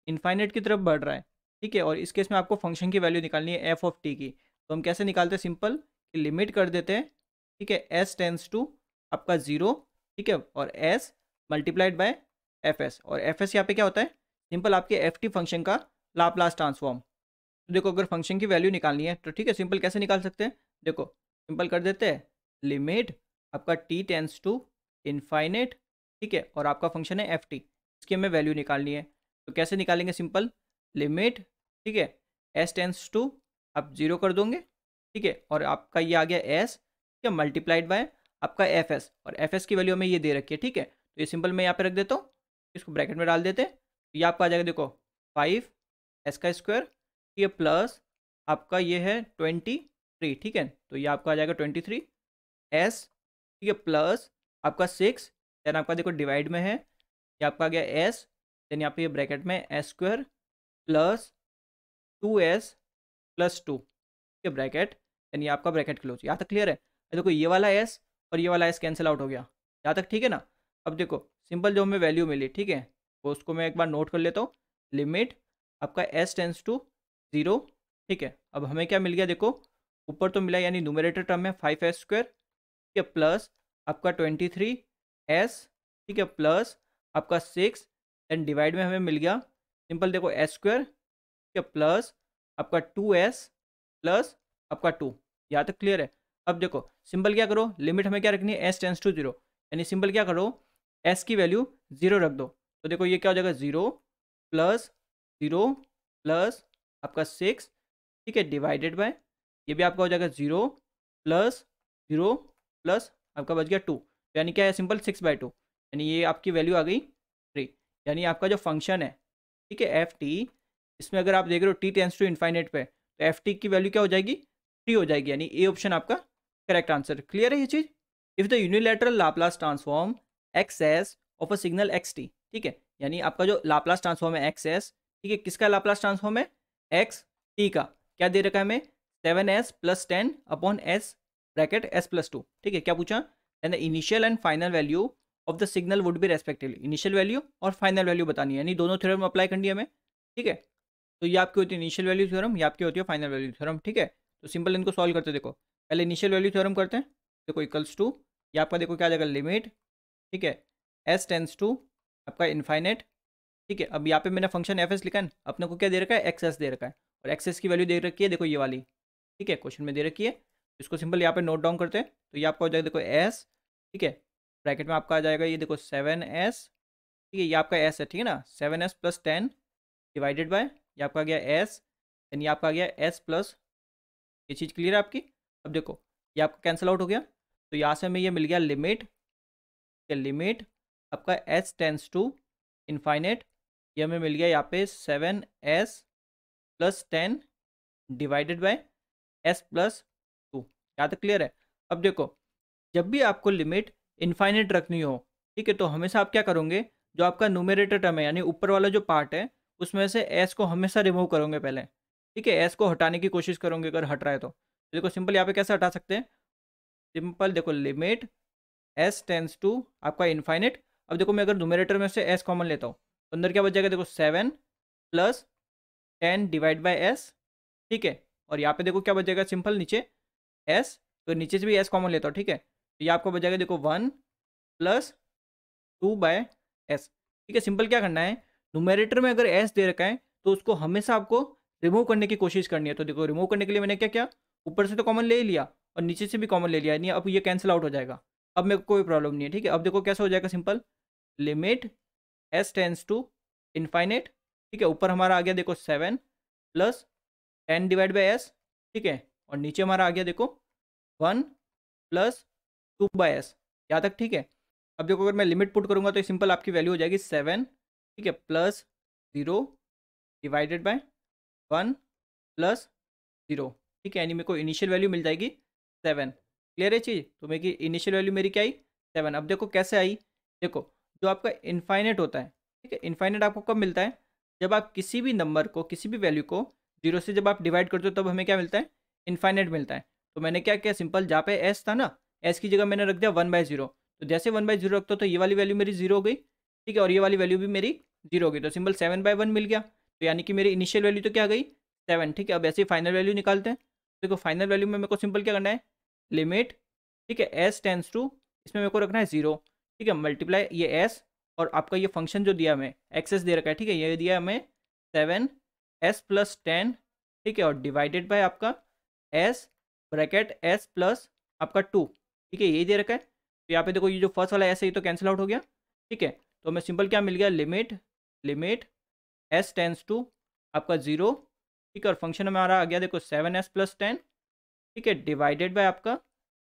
[SPEAKER 1] इनफाइनेट की तरफ बढ़ रहा है। ठीक है, और इस केस में आपको फंक्शन की वैल्यू निकालनी है एफ ऑफ टी की, तो हम कैसे निकालते हैं, सिंपल कि लिमिट कर देते हैं, ठीक है, एस टेंस टू आपका जीरो, ठीक है, और S multiplied by F S, और एफ एस यहाँ पे क्या होता है, सिंपल आपके एफ टी फंक्शन का लाप्लास ट्रांसफॉर्म। तो देखो अगर फंक्शन की वैल्यू निकालनी है तो ठीक है, सिंपल कैसे निकाल सकते हैं, देखो सिंपल कर देते हैं, लिमिट आपका टी टेंस टू इनफाइनेट, ठीक है, और आपका फंक्शन है एफ टी, इसकी हमें वैल्यू निकालनी है। तो कैसे निकालेंगे, सिंपल लिमिट, ठीक है, एस टेंस टू आप जीरो कर दोगे, ठीक है, और आपका ये आ गया एस, ठीक है, मल्टीप्लाइड बाय आपका एफ एस, और एफ एस की वैल्यू हमें ये दे रखी है। ठीक है, तो ये सिंपल मैं यहाँ पे रख देता हूँ, इसको ब्रैकेट में डाल देते हैं, तो ये आपका आ जाएगा, देखो 5 एस का स्क्वायर, ये प्लस आपका ये है 23, ठीक है, तो ये आपका आ जाएगा 23 एस, ठीक है, प्लस आपका 6, देन आपका देखो डिवाइड में है, ये आपका आ गया एस, देन यहाँ पे ये ब्रैकेट में S square plus 2s plus 2, ठीक है, ब्रैकेट, देन ये आपका ब्रैकेट क्लोज। यहाँ तक क्लियर है, देखो ये वाला एस और ये वाला एस कैंसिल आउट हो गया, यहाँ तक ठीक है ना। अब देखो सिंपल जो हमें वैल्यू मिली, ठीक है, वो उसको मैं एक बार नोट कर लेता हूँ, लिमिट आपका एस टेंस टू जीरो, ठीक है, अब हमें क्या मिल गया, देखो ऊपर तो मिला, यानी न्यूमरेटर टर्म में 5s स्क्वायर, ठीक है, प्लस आपका 23s, ठीक है, प्लस आपका 6, एंड डिवाइड में हमें मिल गया सिंपल, देखो एस स्क्वायर, ठीक है, प्लस आपका 2s प्लस आपका 2। यहाँ तक क्लियर है। अब देखो सिंपल क्या करो, लिमिट हमें क्या रखनी है, एस टेंस टू जीरो, यानी सिंपल क्या करो, एस की वैल्यू जीरो रख दो, तो देखो ये क्या हो जाएगा, जीरो प्लस आपका 6, ठीक है, डिवाइडेड बाय, ये भी आपका हो जाएगा जीरो प्लस आपका बच गया 2, यानी क्या है, सिंपल 6/2, यानी ये आपकी वैल्यू आ गई 3। यानी आपका जो फंक्शन है, ठीक है, एफ टी, इसमें अगर आप देख रहे हो टी टेंस टू इन्फाइनेट पे, तो एफ टी की वैल्यू क्या हो जाएगी, 3 हो जाएगी, यानी ए ऑप्शन आपका करेक्ट आंसर। क्लियर है ये चीज़। If the unilateral Laplace transform X S of a signal X T, ठीक है, यानी आपका जो लाप्लास ट्रांसफॉर्म है एक्स एस, ठीक है, किसका लाप्लास ट्रांसफॉर्म है, एक्स टी का, क्या दे रखा है हमें, 7s plus 10 upon S bracket S plus 2, ठीक है, क्या पूछा, and the initial and final value of the signal would be respectively, initial value और फाइनल वैल्यू बतानी है, यानी दोनों थ्योरम अप्लाई करनी है हमें। ठीक है, तो ये आपकी होती है इनिशियल वैल्यू थ्योरम, ये आपकी होती है फाइनल वैल्यू थ्योरम। ठीक है, तो सिंपल इनको सॉल्व करते हैं, देखो पहले इनिशियल वैल्यू थ्योरम करते हैं, देखो इक्वल्स टू, ये आपका देखो क्या आ जाएगा, लिमिट, ठीक है, एस टेंस टू आपका इनफाइनेट, ठीक है, अब यहाँ पे मैंने फंक्शन एफ एस लिखा है, अपने को क्या दे रखा है, एक्स एस दे रखा है, और एक्स एस की वैल्यू दे रखी है, देखो ये वाली, ठीक है, क्वेश्चन में दे रखी है, इसको सिंपल यहाँ पे नोट डाउन करते हैं, तो ये आपका हो जाएगा देखो एस, ठीक है, ब्रैकेट में आपका आ जाएगा ये देखो 7s, ठीक है, ये आपका एस है, ठीक है ना, 7s प्लस 10 डिवाइडेड बाय, ये आपका आ गया एस, यानी आपका आ गया एस प्लस, ये चीज़ क्लियर है आपकी। अब देखो ये आपका कैंसिल आउट हो गया, तो यहाँ से हमें ये मिल गया लिमिट, लिमिट आपका एस टेंस टू इनफाइनेट, ये हमें मिल गया यहाँ पे 7s plus 10 divided by S plus 2। यहाँ तक क्लियर है। अब देखो जब भी आपको लिमिट इनफाइनेट रखनी हो, ठीक है, तो हमेशा आप क्या करोगे, जो आपका न्यूमरेटर टर्म है यानी ऊपर वाला जो पार्ट है, उसमें से एस को हमेशा रिमूव करोगे पहले, ठीक है, एस को हटाने की कोशिश करोगे अगर हट रहा है तो देखो सिंपल यहाँ पे कैसे हटा सकते हैं, सिंपल देखो लिमिट एस टेंस टू आपका इनफाइनेट, अब देखो मैं अगर न्यूमरेटर में से एस कॉमन लेता हूँ तो अंदर क्या बच जाएगा, देखो 7 प्लस 10 डिवाइड बाई एस, ठीक है, और यहाँ पे देखो क्या बच जाएगा, सिंपल नीचे एस, तो नीचे से भी एस कॉमन लेता हूँ, ठीक है, तो ये आपको बच जाएगा देखो 1 प्लस 2/s। ठीक है, सिंपल क्या करना है, न्यूमरेटर में अगर s दे रखा है तो उसको हमेशा आपको रिमूव करने की कोशिश करनी है। तो देखो रिमूव करने के लिए मैंने क्या किया, ऊपर से तो कॉमन ले ही लिया और नीचे से भी कॉमन ले लिया, नहीं अब ये कैंसिल आउट हो जाएगा, अब मेरे को कोई प्रॉब्लम नहीं है। ठीक है, अब देखो कैसे हो जाएगा, simple limit s tends to infinite. ठीक है, ऊपर हमारा आ गया देखो 7 प्लस 10/s। ठीक है, और नीचे हमारा आ गया देखो 1 प्लस 2/s, यहाँ तक। ठीक है, अब देखो अगर मैं लिमिट पुट करूँगा तो सिंपल आपकी वैल्यू हो जाएगी 7, ठीक है, प्लस 0 डिवाइडेड बाय 1 प्लस 0। ठीक है, यानी मेरे को इनिशियल वैल्यू मिल जाएगी 7। क्लियर है चीज़, तो मेरी इनिशियल वैल्यू मेरी क्या आई, 7। अब देखो कैसे आई, देखो जो आपका इनफाइनेट होता है, ठीक है, इनफाइनेट आपको कब मिलता है, जब आप किसी भी नंबर को, किसी भी वैल्यू को 0 से जब आप डिवाइड करते हो तब हमें क्या मिलता है, इनफाइनेट मिलता है। तो मैंने क्या किया, सिंपल जहाँ पे एस था ना, एस की जगह मैंने रख दिया 1/0। तो जैसे 1/0 रखता तो ये वाली वैल्यू मेरी 0 हो गई। ठीक है, और ये वाली वैल्यू भी मेरी 0 हो गई, तो सिंपल 7/1 मिल गया। तो यानी कि मेरी इनिशियल वैल्यू तो क्या गई, 7। ठीक है, अब ऐसे ही फाइनल वैल्यू निकालते हैं। देखो फाइनल वैल्यू में मेरे को सिंपल क्या करना है, लिमिट, ठीक है, एस टेंस टू, इसमें मेरे को रखना है 0। ठीक है, मल्टीप्लाई ये एस और आपका ये फंक्शन जो दिया हमें एक्सेस दे रखा है, ठीक है, ये दिया हमें 7s प्लस 10। ठीक है, और डिवाइडेड बाय आपका एस ब्रैकेट एस प्लस आपका 2। ठीक है, यही दे रखा है। तो यहाँ पे देखो ये जो फर्स्ट वाला एस है ये तो कैंसिल आउट हो गया। ठीक है, तो हमें सिंपल क्या मिल गया, लिमिट एस टेंस टू आपका 0। ठीक है, और फंक्शन हमारा आ गया देखो 7s प्लस 10। ठीक है, डिवाइडेड बाय आपका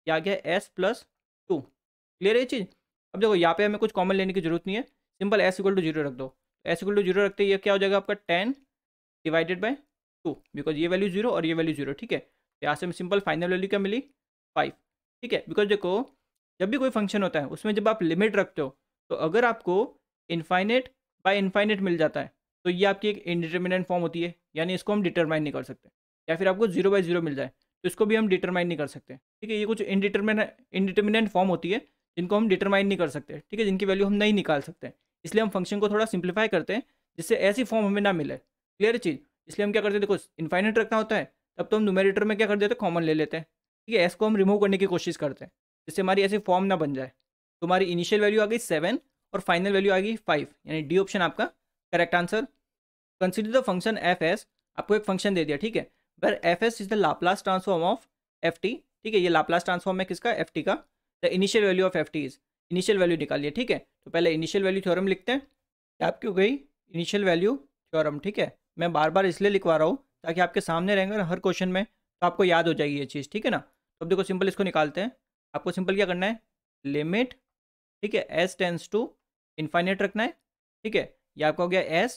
[SPEAKER 1] ये आ गया s प्लस 2। क्लियर है ये चीज़। अब देखो यहाँ पे हमें कुछ कॉमन लेने की जरूरत नहीं है, सिंपल s इक्वल टू 0 रख दो। s इक्वल टू 0 रखते ही ये क्या हो जाएगा आपका 10 डिवाइडेड बाय 2, बिकॉज ये वैल्यू 0 और ये वैल्यू 0। ठीक है, यहाँ से हमें सिंपल फाइनल वैल्यू क्या मिली, 5। ठीक है, बिकॉज देखो जब भी कोई फंक्शन होता है उसमें जब आप लिमिट रखते हो तो अगर आपको इनफाइनेट बाय इनफाइनेट मिल जाता है तो ये आपकी एक इनडिटर्मिनेंट फॉर्म होती है, यानी इसको हम डिटरमाइन नहीं कर सकते। या फिर आपको 0/0 मिल जाए तो इसको भी हम डिटरमाइन नहीं कर सकते। ठीक है, ये कुछ इनडिटर्मिनेंट फॉर्म होती है जिनको हम डिटरमाइन नहीं कर सकते। ठीक है, जिनकी वैल्यू हम नहीं निकाल सकते, इसलिए हम फंक्शन को थोड़ा सिंप्लीफाई करते हैं जिससे ऐसी फॉर्म हमें ना मिले। क्लियर चीज़, इसलिए हम क्या करते हैं, देखो इनफाइनेट रखना होता है तब तो हम न्यूमरेटर में क्या कर देते हैं, कॉमन ले लेते हैं। ठीक है, एस को हम रिमूव करने की कोशिश करते हैं जिससे हमारी ऐसी फॉर्म ना बन जाए। तो हमारी इनिशियल वैल्यू आ गई 7 और फाइनल वैल्यू आ गई 5, यानी डी ऑप्शन आपका correct answer. Consider the function F S, आपको एक फंक्शन दे दिया। ठीक है, where F S is the Laplace transform of F T. ठीक है, ये लाप्लास ट्रांसफॉर्म है किसका, एफ टी का। The initial value of F T is, initial value निकालिए। ठीक है, तो पहले इनिशियल वैल्यू थ्योरम लिखते हैं। आपकी हो गई इनिशियल वैल्यू थ्योरम। ठीक है, मैं बार बार इसलिए लिखवा रहा हूँ ताकि आपके सामने रहेंगे ना हर क्वेश्चन में, तो आपको याद हो जाएगी ये चीज़। ठीक है ना, तो अब देखो सिंपल इसको निकालते हैं। आपको सिंपल क्या करना है, लिमिट, ठीक है, एस टेंस टू इनफाइनेट रखना है। ठीक है, ये आपका हो गया एस,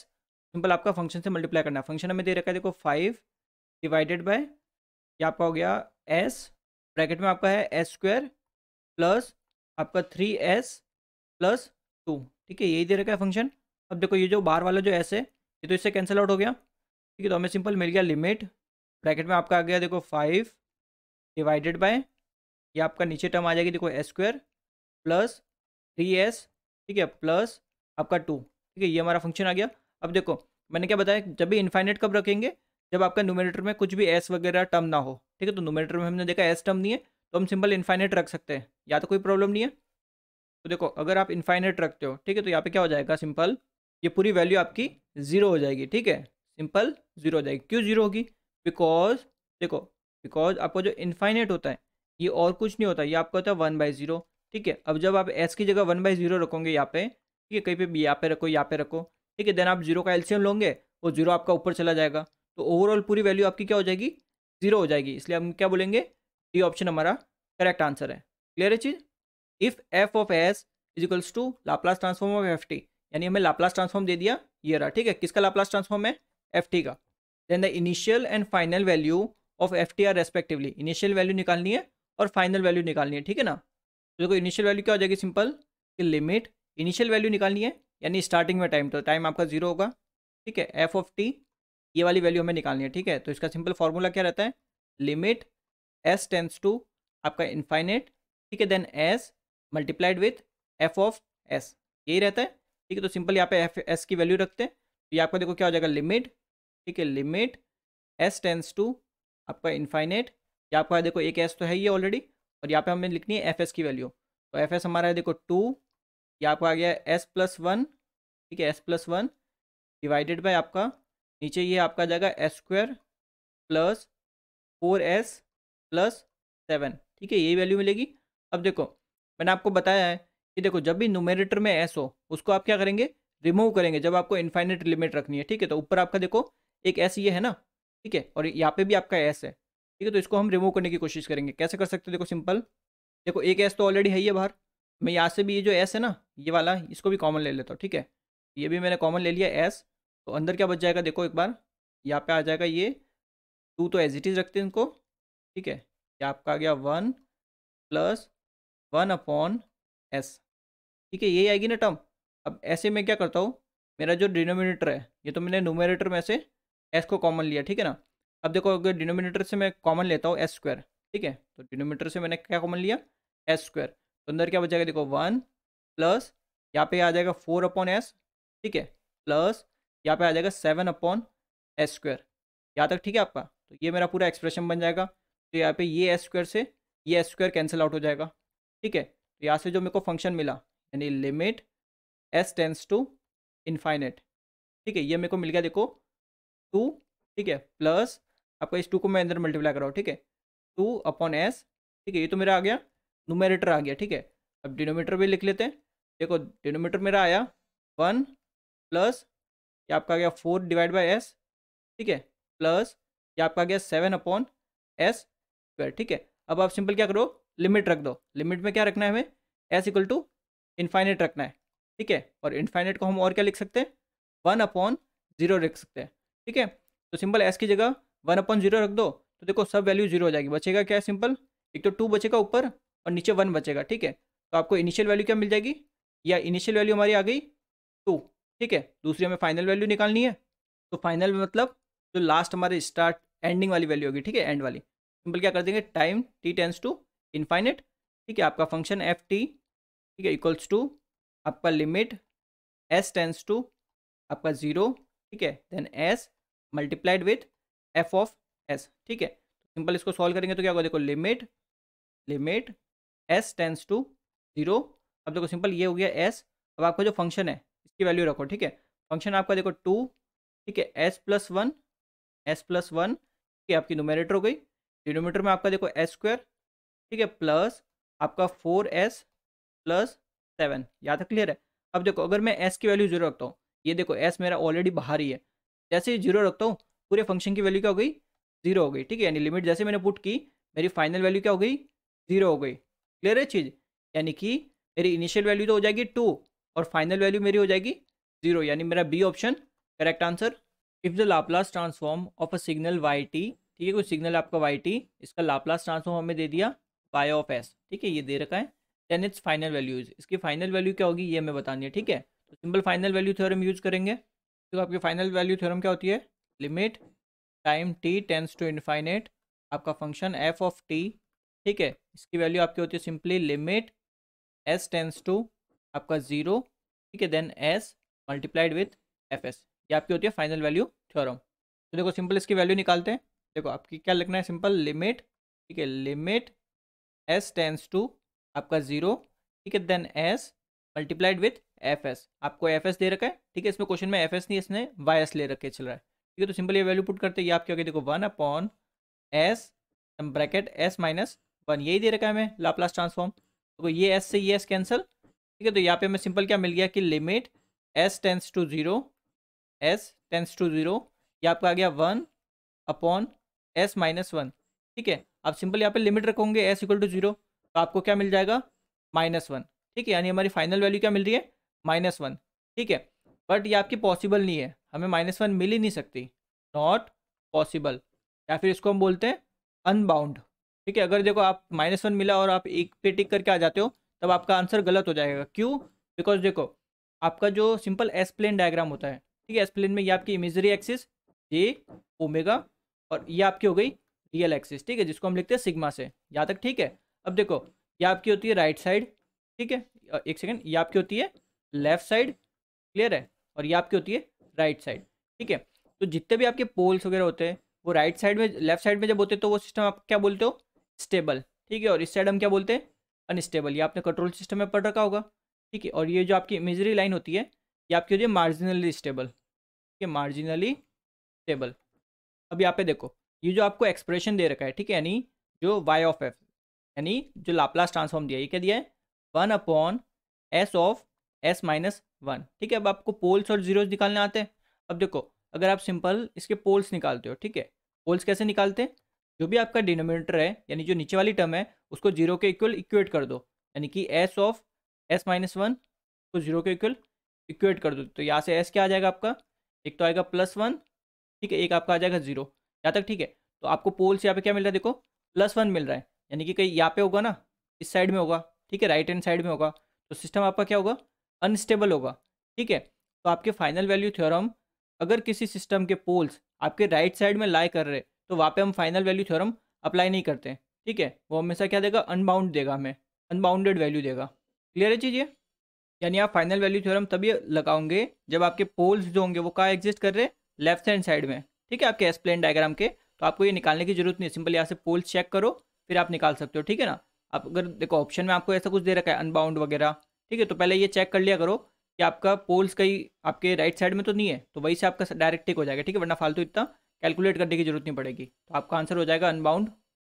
[SPEAKER 1] सिंपल आपका फंक्शन से मल्टीप्लाई करना है। फंक्शन हमें दे रखा है देखो 5 डिवाइडेड बाय ये आपका हो गया एस, ब्रैकेट में आपका है एस स्क्वायर प्लस आपका 3s प्लस 2। ठीक है, यही दे रखा है फंक्शन। अब देखो ये जो बाहर वाला जो एस है ये तो इससे कैंसिल आउट हो गया। ठीक है, तो हमें सिंपल मिल गया लिमिट, ब्रैकेट में आपका आ गया देखो 5 डिवाइडेड बाय ये आपका नीचे टर्म आ जाएगी देखो एस स्क्वायर प्लस 3s। ठीक है, प्लस आपका 2। ठीक है, ये हमारा फंक्शन आ गया। अब देखो मैंने क्या बताया, जब भी इनफाइनेट कब रखेंगे, जब आपका न्यूमरेटर में कुछ भी एस वगैरह टर्म ना हो। ठीक है, तो न्यूमरेटर में हमने देखा एस टर्म नहीं है तो हम सिंपल इनफाइनेट रख सकते हैं, या तो कोई प्रॉब्लम नहीं है। तो देखो अगर आप इनफाइनेट रखते हो, ठीक है, तो यहाँ पे क्या हो जाएगा, सिंपल ये पूरी वैल्यू आपकी 0 हो जाएगी। ठीक है, सिंपल 0 हो जाएगी। क्यों 0 होगी, बिकॉज देखो, बिकॉज आपका जो इनफाइनेट होता है ये और कुछ नहीं होता, ये आपका होता है 1/0। ठीक है, अब जब आप एस की जगह 1/0 रखोगे यहाँ पे, ठीक है, कहीं पे भी यहाँ पे रखो, यहाँ पे रखो। ठीक है, देन आप 0 का एलसीएम लोगे, वो 0 आपका ऊपर चला जाएगा, तो ओवरऑल पूरी वैल्यू आपकी क्या हो जाएगी, 0 हो जाएगी। इसलिए हम क्या बोलेंगे, डी ऑप्शन हमारा करेक्ट आंसर है। क्लियर है चीज़। If F of S is equals to Laplace transform of F T, यानी हमें लाप्लास ट्रांसफॉर्म दे दिया ये रहा। ठीक है, किसका लाप्लास ट्रांसफॉर्म है, एफ टी का। Then the initial and final value of F T are respectively, initial value निकालनी है और फाइनल वैल्यू निकालनी है। ठीक है ना, तो देखो इनिशियल वैल्यू क्या हो जाएगी, सिंपल कि लिमिट, इनिशियल वैल्यू निकालनी है यानी स्टार्टिंग में टाइम, तो टाइम आपका 0 होगा। ठीक है, एफ ऑफ टी ये वाली वैल्यू हमें निकालनी है। ठीक है, तो इसका सिंपल फॉर्मूला क्या रहता है, लिमिट एस टेंस टू आपका इनफाइनेट। ठीक है, then S multiplied with F of S, यही रहता है। ठीक है, तो सिंपल यहाँ पे एफ एस की वैल्यू रखते हैं, तो ये आपका देखो क्या हो जाएगा, लिमिट, ठीक है, लिमिट एस टेंस टू आपका इनफाइनेट, ये आपका देखो एक एस तो है ये ऑलरेडी, और यहाँ पे हमें लिखनी है एफ एस की वैल्यू। तो एफ एस हमारा है देखो 2 ये आपका आ गया S+1, ठीक है, S+1 डिवाइडेड बाय आपका नीचे ये आपका आ जाएगा S² प्लस 4S+7, ठीक है, यही वैल्यू मिलेगी। अब देखो मैंने आपको बताया है कि देखो जब भी न्यूमरेटर में S हो उसको आप क्या करेंगे, रिमूव करेंगे जब आपको इनफाइनाइट लिमिट रखनी है, ठीक है। तो ऊपर आपका देखो एक S ये है ना, ठीक है, और यहाँ पे भी आपका S है, ठीक है। तो इसको हम रिमूव करने की कोशिश करेंगे। कैसे कर सकते हैं, देखो सिंपल, देखो एक S तो ऑलरेडी है ये बाहर, मैं यहाँ से भी ये जो S है ना ये वाला, इसको भी कॉमन ले लेता हूँ, ठीक है। ये भी मैंने कॉमन ले लिया S, तो अंदर क्या बच जाएगा देखो एक बार, यहाँ पे आ जाएगा ये 2 तो एज इट इज़ रखते हैं इनको, ठीक है। ये आपका आ गया 1+1/S, ठीक है, यही आएगी ना टर्म। अब ऐसे में क्या करता हूँ, मेरा जो डिनोमिनेटर है ये तो मैंने न्यूमरेटर में से S को कॉमन लिया, ठीक है ना। अब देखो अगर डिनोमिनेटर से मैं कॉमन लेता हूँ S², ठीक है, तो डिनोमिनेटर से मैंने क्या कॉमन लिया, S², तो अंदर क्या बचेगा देखो 1 प्लस यहाँ पे आ जाएगा 4/S, ठीक है, प्लस यहाँ पे आ जाएगा 7/S², यहाँ तक ठीक है आपका। तो ये मेरा पूरा एक्सप्रेशन बन जाएगा। तो यहाँ पे ये S² से ये S² कैंसिल आउट हो जाएगा, ठीक है। तो यहाँ से जो मेरे को फंक्शन मिला यानी limit S tends to infinite, ठीक है, ये मेरे को मिल गया देखो 2, ठीक है, प्लस आपका इस 2 को मैं अंदर मल्टीप्लाई कराऊँ, ठीक है, 2/S, ठीक है, ये तो मेरा आ गया न्यूमरेटर आ गया, ठीक है। अब डिनोमीटर भी लिख लेते हैं। देखो डिनोमीटर मेरा आया 1 प्लस ये आपका आ गया 4/S, ठीक है, प्लस ये आपका आ गया 7/S², ठीक है। अब आप सिंपल क्या करो, लिमिट रख दो। लिमिट में क्या रखना है हमें, S = इनफाइनाइट रखना है, ठीक है। और इनफाइनाइट को हम और क्या लिख सकते हैं, 1/0 लिख सकते हैं, ठीक है। तो सिंपल S की जगह 1/0 रख दो, तो देखो सब वैल्यू 0 हो जाएगी। बचेगा क्या है सिंपल, एक तो 2 बचेगा ऊपर और नीचे 1 बचेगा, ठीक है। तो आपको इनिशियल वैल्यू क्या मिल जाएगी, या इनिशियल वैल्यू हमारी आ गई 2, ठीक है। दूसरी हमें फाइनल वैल्यू निकालनी है, तो फाइनल मतलब जो लास्ट हमारे स्टार्ट एंडिंग वाली वैल्यू होगी, ठीक है, एंड वाली। सिंपल क्या कर देंगे, time t tends to infinite, ठीक है, आपका फंक्शन f(t), ठीक है, इक्वल्स टू आपका लिमिट s टेंस टू आपका 0, ठीक है, then s multiplied with f(s), ठीक है। सिंपल इसको सॉल्व करेंगे तो क्या होगा, देखो लिमिट s टेंस टू 0। अब देखो सिंपल ये हो गया s। अब आपका जो फंक्शन है इसकी वैल्यू रखो, ठीक है। फंक्शन आपका देखो 2, ठीक है, S+1, ठीक है, आपकी न्यूमरेटर हो गई। डिनोमीटर में आपका देखो S², ठीक है, प्लस आपका 4S+7, यहाँ तक क्लियर है। अब देखो अगर मैं S की वैल्यू 0 रखता हूँ, ये देखो S मेरा ऑलरेडी बाहर ही है, जैसे ही 0 रखता हूँ पूरे फंक्शन की वैल्यू क्या हो गई, 0 हो गई, ठीक है। यानी लिमिट जैसे मैंने पुट की मेरी फाइनल वैल्यू क्या हो गई, 0 हो गई। क्लियर है चीज़, यानी कि मेरी इनिशियल वैल्यू तो हो जाएगी 2 और फाइनल वैल्यू मेरी हो जाएगी 0, यानी मेरा B option correct answer. If the Laplace transform of a signal y t, ठीक है, कोई सिग्नल आपका y t, इसका लाप्लास ट्रांसफॉर्म हमें दे दिया y(s), ठीक है, ये दे रखा है, देन इट्स फाइनल वैल्यूज, इसकी फाइनल वैल्यू क्या होगी ये हमें बतानी है, ठीक है। तो simple final value theorem use करेंगे। तो आपकी फाइनल वैल्यू थ्योरम क्या होती है, limit time t tends to infinite आपका फंक्शन f(t), ठीक है, इसकी वैल्यू आपकी होती है simply limit s tends to आपका 0, ठीक है, then s multiplied with fs, ये आपकी होती है फाइनल वैल्यू थ्योरम। तो देखो सिंपल इसकी वैल्यू निकालते हैं। देखो आपकी क्या लिखना है, सिंपल लिमिट, ठीक है, लिमिट s टेंस टू आपका 0, ठीक है, then s multiplied with fs, आपको fs दे रखा है, ठीक है, इसमें क्वेश्चन में fs नहीं, इसने ys ले रखे चल रहा है, ठीक है। तो सिंपल ये वैल्यू पुट करते हैं, ये आपकी होगी देखो 1/s ब्रैकेट s-1, यही दे रखा है हमें लाप्लास ट्रांसफॉर्म। तो ये s से ये s कैंसिल, ठीक है। तो यहाँ पे हमें सिंपल क्या मिल गया कि लिमिट s टेंस टू 0, ये आपका आ गया 1/s-1, ठीक है। आप सिंपल यहाँ पे लिमिट रखोगे s = 0, तो आपको क्या मिल जाएगा, -1, ठीक है, यानी हमारी फाइनल वैल्यू क्या मिल रही है, -1, ठीक है। बट ये आपकी पॉसिबल नहीं है, हमें -1 मिल ही नहीं सकती, नॉट पॉसिबल, या फिर इसको हम बोलते हैं अनबाउंड, ठीक है। अगर देखो आप -1 मिला और आप एक पे टिक करके आ जाते हो तब आपका आंसर गलत हो जाएगा। क्यों, बिकॉज देखो आपका जो सिंपल एस प्लेन डायग्राम होता है, ठीक है, एस प्लेन में ये आपकी इमेजरी एक्सिस जे ओमेगा और ये आपकी हो गई रियल एक्सिस, ठीक है, जिसको हम लिखते हैं सिग्मा से, यहाँ तक ठीक है। अब देखो ये आपकी होती है राइट साइड, ठीक है, एक सेकेंड, ये आपकी होती है लेफ्ट साइड, क्लियर है, और ये आपकी होती है राइट साइड, ठीक है। तो जितने भी आपके पोल्स वगैरह होते हैं वो राइट साइड में, लेफ्ट साइड में जब होते हैं तो वो सिस्टम आप क्या बोलते हो, स्टेबल, ठीक है, और इस साइड हम क्या बोलते हैं, अनस्टेबल। ये आपने कंट्रोल सिस्टम में पढ़ रखा होगा। ठीक है। और ये जो आपकी इमेजरी लाइन होती है ये आपकी होती है मार्जिनली स्टेबल, ठीक है, मार्जिनली स्टेबल। अब यहाँ पे देखो ये जो आपको एक्सप्रेशन दे रखा है, ठीक है, यानी जो y ऑफ f, यानी जो लाप्लास ट्रांसफॉर्म दिया है, ये क्या दिया है 1/s ऑफ s माइनस 1, ठीक है। अब आपको पोल्स और जीरोज निकालने आते हैं। अब देखो अगर आप सिंपल इसके पोल्स निकालते हो, ठीक है, पोल्स कैसे निकालते हैं, जो भी आपका डिनोमिनेटर है यानी जो नीचे वाली टर्म है उसको जीरो के इक्वल इक्वेट कर दो, यानी कि s ऑफ s माइनस 1 को जीरो के इक्वल इक्वेट कर दो। तो यहाँ से s क्या आ जाएगा आपका, एक तो आएगा +1, ठीक है, एक आपका आ जाएगा 0, यहाँ तक ठीक है। तो आपको पोल्स यहाँ पे क्या मिल रहा है, देखो +1 मिल रहा है, यानी कि कहीं यहाँ पे होगा ना, इस साइड में होगा, ठीक है, राइट हैंड साइड में होगा, तो सिस्टम आपका क्या होगा, अनस्टेबल होगा, ठीक है। तो आपके फाइनल वैल्यू थ्योरम, अगर किसी सिस्टम के पोल्स आपके राइट साइड में लाई कर रहे तो वहाँ पे हम फाइनल वैल्यू थ्योरम अप्लाई नहीं करते, ठीक है। वो हमेशा क्या देगा, अनबाउंड देगा, हमें अनबाउंडेड वैल्यू देगा। क्लियर है चीज़ ये, यानी आप फाइनल वैल्यू थ्योरम तभी लगाओगे जब आपके पोल्स जो होंगे वो कहाँ एग्जिस्ट कर रहे हैं, लेफ्ट हैंड साइड में, ठीक है, आपके एस प्लेन डायग्राम के। तो आपको ये निकालने की जरूरत नहीं है, सिंपल यहाँ से पोल्स चेक करो फिर आप निकाल सकते हो, ठीक है ना। आप अगर देखो ऑप्शन में आपको ऐसा कुछ दे रखा है अनबाउंड वगैरह, ठीक है, तो पहले ये चेक कर लिया करो कि आपका पोल्स कहीं आपके राइट साइड में तो नहीं है, तो वही से आपका डायरेक्ट टिक हो जाएगा, ठीक है, वरना फालतू इतना कैलकुलेट करने की जरूरत नहीं पड़ेगी। तो आपका आंसर हो जाएगा unbound.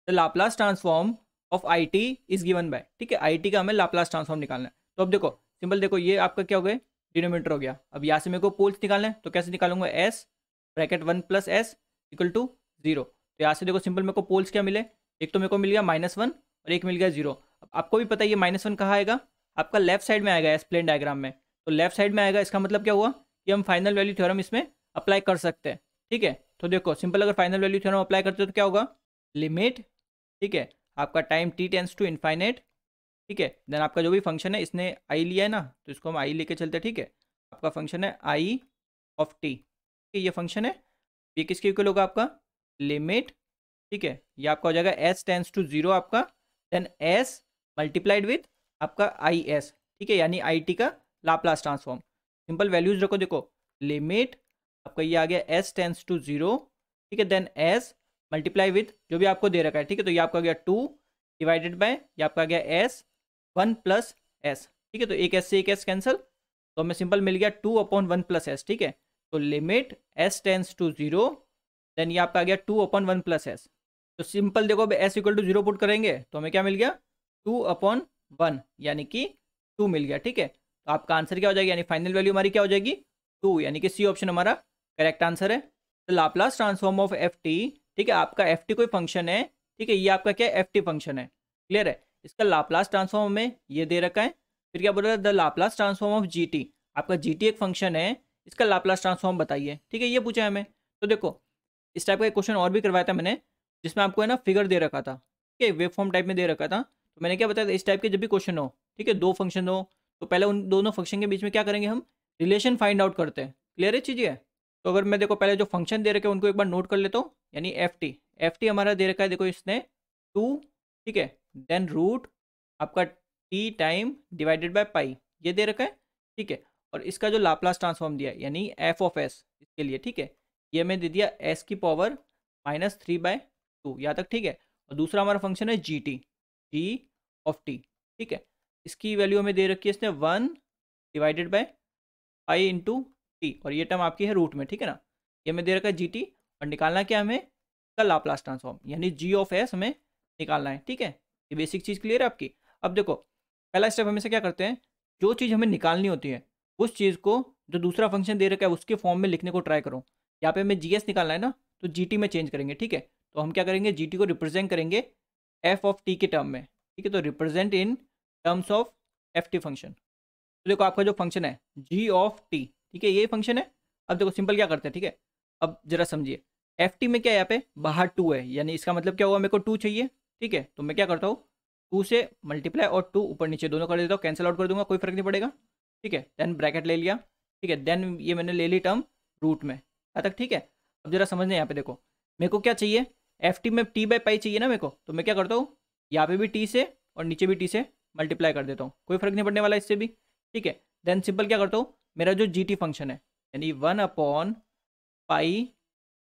[SPEAKER 1] The Laplace transform of I T is given by, ठीक है, आई टी का हमें लाप्लास ट्रांसफॉर्म निकालना है। तो अब देखो सिंपल, देखो ये आपका क्या हो गया, डिनोमिनेटर हो गया। अब यहाँ से मेरे को पोल्स निकालना है, तो कैसे निकालूंगा, S bracket 1 + s equal to 0। तो यहाँ से देखो सिंपल मेरे को पोल्स क्या मिले, एक तो मेरे को मिल गया -1 और एक मिल गया 0। अब आपको भी पता है ये -1 कहाँ आएगा, आपका लेफ्ट साइड में आएगा एस प्लेन डायग्राम में, तो लेफ्ट साइड में आएगा, इसका मतलब क्या हुआ कि हम फाइनल वैल्यू थ्योरम इसमें अप्लाई कर सकते हैं, ठीक है। तो देखो सिंपल अगर फाइनल वैल्यू थ्योरम अप्लाई करते हो तो क्या होगा, लिमिट, ठीक है, आपका time t tends to infinite, ठीक है, देन आपका जो भी फंक्शन है इसने आई लिया है ना, तो इसको हम आई लेके चलते हैं, ठीक है। आपका फंक्शन है आई ऑफ टी, ठीक है, ये फंक्शन है, ये किसके इक्वल होगा आपका, लिमिट, ठीक है, ये आपका हो जाएगा s टेंस टू 0 आपका, देन s मल्टीप्लाइड विथ आपका आई एस, ठीक है, यानी आई टी का लाप्लास ट्रांसफॉर्म। सिंपल वैल्यूज रखो, देखो लिमिट आपका ये आ गया s टेंस टू 0, ठीक है, देन s मल्टीप्लाई विथ जो भी आपको दे रखा है, ठीक है, तो ये आपका आ गया 2 डिवाइडेड बाय ये आपका आ गया s 1 + s, ठीक है, तो एक s से एक s कैंसिल, तो हमें सिंपल मिल गया 2/1 + s, ठीक है। तो limit s tends to 0, then ये आपका आ गया 2/1 + s। तो सिंपल देखो अब s इक्वल टू 0 पुट करेंगे तो हमें क्या मिल गया 2/1, यानी कि 2 मिल गया, ठीक है। तो आपका आंसर क्या हो जाएगा, यानी फाइनल वैल्यू हमारी क्या हो जाएगी 2, यानी कि सी ऑप्शन हमारा करेक्ट आंसर है। तो Laplace transform of F T, ठीक है, आपका एफ टी कोई फंक्शन है, ठीक है, ये आपका क्या एफ टी फंक्शन है, क्लियर है। इसका लाप्लास ट्रांसफॉर्म में ये दे रखा है, फिर क्या बोल रहा है, the Laplace transform of G T, आपका जी टी एक फंक्शन है, इसका लाप्लास ट्रांसफॉर्म बताइए, ठीक है, ये पूछा है हमें। तो देखो इस टाइप का एक क्वेश्चन और भी करवाया था मैंने, जिसमें आपको है ना फिगर दे रखा था, ठीक है, वेव फॉर्म टाइप में दे रखा था। तो मैंने क्या बताया था, इस टाइप के जब भी क्वेश्चन हो, ठीक है, दो फंक्शन हो, तो पहले उन दोनों फंक्शन के बीच में क्या करेंगे, हम रिलेशन फाइंड आउट करते हैं, क्लियर है चीज़ है। तो अगर मैं देखो पहले जो फंक्शन दे रखे हैं उनको एक बार नोट कर लेता हूँ, यानी एफ टी हमारा दे रखा है, देखो इसने 2, ठीक है, देन रूट आपका T time divided by pi, ये दे रखा है, ठीक है। और इसका जो लाप्लास ट्रांसफॉर्म दिया है यानी एफ ऑफ एस इसके लिए, ठीक है, ये मैं दे दिया एस की पावर -3/2, यहाँ तक ठीक है। और दूसरा हमारा फंक्शन है जी ऑफ टी, ठीक है, इसकी वैल्यू हमें दे रखी है इसने 1 divided by pi into T, और ये टर्म आपकी है रूट में, ठीक है ना, ये हमें दे रखा है जी टी, और निकालना क्या हमें इसका लाप्लास ट्रांसफॉर्म यानी जी ऑफ एस हमें निकालना है, ठीक है। ये बेसिक चीज़ क्लियर है आपकी। अब देखो पहला स्टेप हमेशा क्या करते हैं, जो चीज़ हमें निकालनी होती है उस चीज़ को जो दूसरा फंक्शन दे रखा है उसके फॉर्म में लिखने को ट्राई करो। यहाँ पे हमें जी एस निकालना है ना, तो जी टी में चेंज करेंगे, ठीक है। तो हम क्या करेंगे, जी टी को रिप्रेजेंट करेंगे एफ ऑफ टी के टर्म में, ठीक है, तो represent in terms of F T function. तो देखो आपका जो फंक्शन है जी ऑफ टी, ठीक है, ये फंक्शन है। अब देखो सिंपल क्या करते हैं, ठीक है, अब जरा समझिए, एफ टी में क्या है, यहाँ पे बाहर 2 है, यानी इसका मतलब क्या हुआ, मेरे को 2 चाहिए, ठीक है। तो मैं क्या करता हूँ, 2 से मल्टीप्लाई और 2 ऊपर नीचे दोनों कर देता हूँ, कैंसिल आउट कर दूंगा, कोई फर्क नहीं पड़ेगा, ठीक है। देन ब्रैकेट ले लिया, ठीक है, देन ये मैंने ले ली टर्म रूट में, यहाँ तक ठीक है। अब जरा समझने यहाँ पे देखो, मेरे को क्या चाहिए, एफ टी में टी बाई पाई चाहिए ना मेरे को, तो मैं क्या करता हूँ, यहाँ पे भी टी से और नीचे भी टी से मल्टीप्लाई कर देता हूँ, कोई फर्क नहीं पड़ने वाला इससे भी, ठीक है। देन सिंपल क्या करता हूँ, मेरा जो जी टी फंक्शन है यानी 1/पाई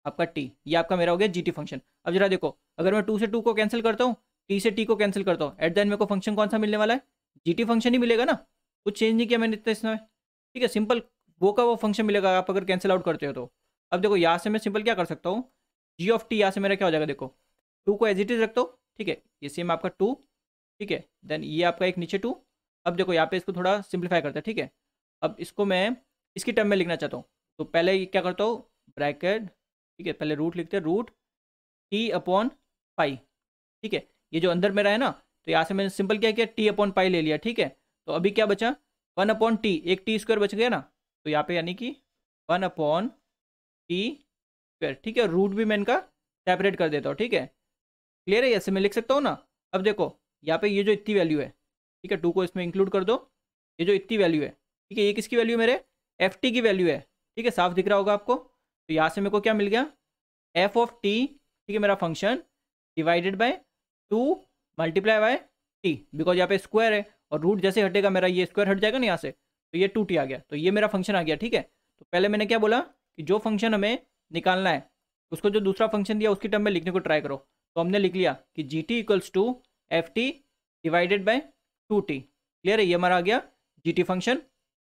[SPEAKER 1] आपका टी, ये आपका मेरा हो गया जी टी फंक्शन। अब जरा देखो अगर मैं 2 से 2 को कैंसिल करता हूँ, टी से टी को कैंसिल करता हूँ, एट द एंड मेरे को फंक्शन कौन सा मिलने वाला है, जी टी फंक्शन ही मिलेगा ना, कुछ चेंज नहीं किया मैंने इतना इसमें, ठीक है। सिंपल वो का वो फंक्शन मिलेगा आप अगर कैंसिल आउट करते हो तो। अब देखो यहाँ से मैं सिंपल क्या कर सकता हूँ, जी ऑफ टी यहाँ से मेरा क्या हो जाएगा, देखो 2 को एज इट इज रखता हूँ, ठीक है, ये सेम आपका 2, ठीक है, देन ये आपका एक नीचे 2। अब देखो यहाँ पे इसको थोड़ा सिंप्लीफाई करते हैं, ठीक है। अब इसको मैं इसकी टर्म में लिखना चाहता हूँ, तो पहले ये क्या करता हूँ, ब्रैकेट, ठीक है, पहले रूट लिखते हैं, रूट टी अपॉन पाई, ठीक है। ये जो अंदर मेरा है ना, तो यहाँ से मैंने सिंपल क्या किया, टी अपॉन पाई ले लिया, ठीक है। तो अभी क्या बचा, 1 अपॉन टी, एक टी स्क्वायर बच गया ना, तो यहाँ पे यानी कि 1 अपॉन टी स्क्वायर, ठीक है। रूट भी मैं इनका सेपरेट कर देता हूँ, ठीक है। क्लियर है, ऐसे मैं लिख सकता हूँ ना। अब देखो यहाँ पे ये जो इतनी वैल्यू है, ठीक है, 2 को इसमें इंक्लूड कर दो, ये जो इतनी वैल्यू है, ठीक है, ये किसकी वैल्यू है, मेरे एफ टी की वैल्यू है, ठीक है, साफ दिख रहा होगा आपको। तो यहाँ से मेरे को क्या मिल गया, एफ ऑफ टी, ठीक है, मेरा function divided by 2 multiply by T, because यहाँ पे स्क्वायर है और रूट जैसे हटेगा मेरा ये स्क्वायर हट जाएगा ना यहाँ से, तो ये 2t आ गया, तो ये मेरा फंक्शन आ गया, ठीक है। तो पहले मैंने क्या बोला कि जो फंक्शन हमें निकालना है उसको जो दूसरा फंक्शन दिया उसकी टर्म में लिखने को ट्राई करो। तो हमने लिख लिया कि G T equals to F T divided by 2t। Clear है, ये हमारा आ गया जी टी फंक्शन।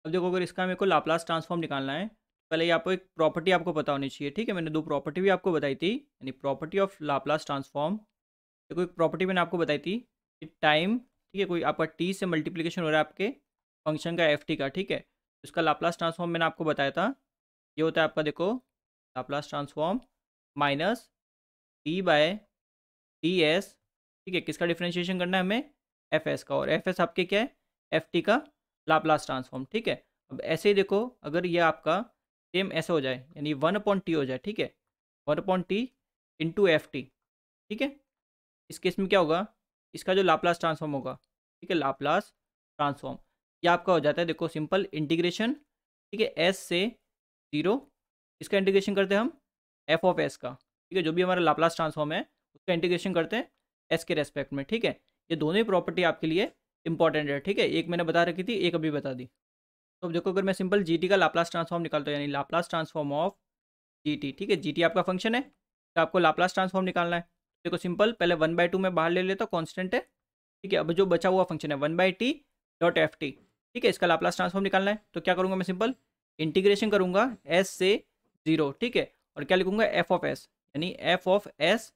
[SPEAKER 1] अब देखो अगर इसका मेरे को लाप्लास ट्रांसफॉर्म निकालना है, पहले ये आपको एक प्रॉपर्टी आपको पता होनी चाहिए, ठीक है। मैंने 2 प्रॉपर्टी भी आपको बताई थी, यानी प्रॉपर्टी ऑफ लाप्लास ट्रांसफॉर्म। देखो एक प्रॉपर्टी मैंने आपको बताई थी कि टाइम, ठीक है, कोई आपका टी से मल्टीप्लिकेशन हो रहा है आपके फंक्शन का एफ टी का, ठीक है, इसका लाप्लास ट्रांसफॉर्म मैंने आपको बताया था, ये होता है आपका देखो Laplace transform minus T by T S, ठीक है, किसका डिफ्रेंशिएशन करना है हमें, एफ एस का, और एफ एस आपके क्या है, एफ टी का लाप्लास ट्रांसफॉर्म, ठीक है। अब ऐसे ही देखो अगर ये आपका सेम ऐसे हो जाए, यानी 1 अपॉन टी हो जाए, ठीक है, 1 upon T into F T, ठीक है, इस केस में क्या होगा, इसका जो लाप्लास ट्रांसफॉर्म होगा, ठीक है, लाप्लास ट्रांसफॉर्म ये आपका हो जाता है, देखो सिंपल इंटीग्रेशन, ठीक है, एस से 0, इसका इंटीग्रेशन करते हैं हम एफ ऑफ एस का, ठीक है, जो भी हमारा लाप्लास ट्रांसफॉर्म है उसका इंटीग्रेशन करते हैं एस के रेस्पेक्ट में, ठीक है। ये दोनों ही प्रॉपर्टी आपके लिए इंपॉर्टेंट है, ठीक है, एक मैंने बता रखी थी, एक अभी बता दी। तो अब देखो अगर मैं सिंपल जी टी का लाप्लास ट्रांसफॉर्म निकालता हूँ, यानी Laplace transform of G T, ठीक है, जी टी आपका फंक्शन है, तो आपको लाप्लास ट्रांसफॉर्म निकालना है। देखो सिंपल पहले 1/2 में बाहर ले लेता हूँ, कॉन्स्टेंट है, ठीक है। अब जो बचा हुआ फंक्शन है 1/t डॉट एफ टी, ठीक है, इसका लाप्लास ट्रांसफॉर्म निकालना है, तो क्या करूँगा मैं, सिंपल इंटीग्रेशन करूँगा एस से 0, ठीक है, और क्या लिखूँगा एफ ऑफ एस, यानी एफ ऑफ एस,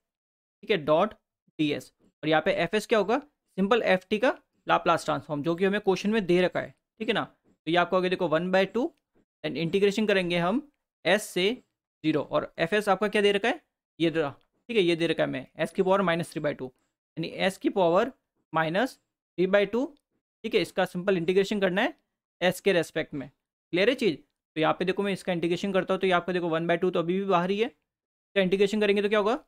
[SPEAKER 1] ठीक है, डॉट डी एस, और यहाँ पे एफ एस क्या होगा, सिंपल एफ टी का लाप्लास ट्रांसफॉर्म जो कि हमें क्वेश्चन में दे रखा है, ठीक है ना। तो ये आपको आगे देखो 1/2 एंड इंटीग्रेशन करेंगे हम एस से 0, और एफ एस आपका क्या दे रखा है, ये रहा, ठीक है, ये दे रखा है मैं एस की पावर -3/2, यानी एस की पावर -3/2, ठीक है, इसका सिंपल इंटीग्रेशन करना है एस के रेस्पेक्ट में। क्लियर है चीज़। तो यहाँ पे देखो मैं इसका इंटीग्रेशन करता हूँ, तो ये आपको देखो 1/2 तो अभी भी बाहर ही है, इसका इंटीग्रेशन करेंगे तो क्या होगा,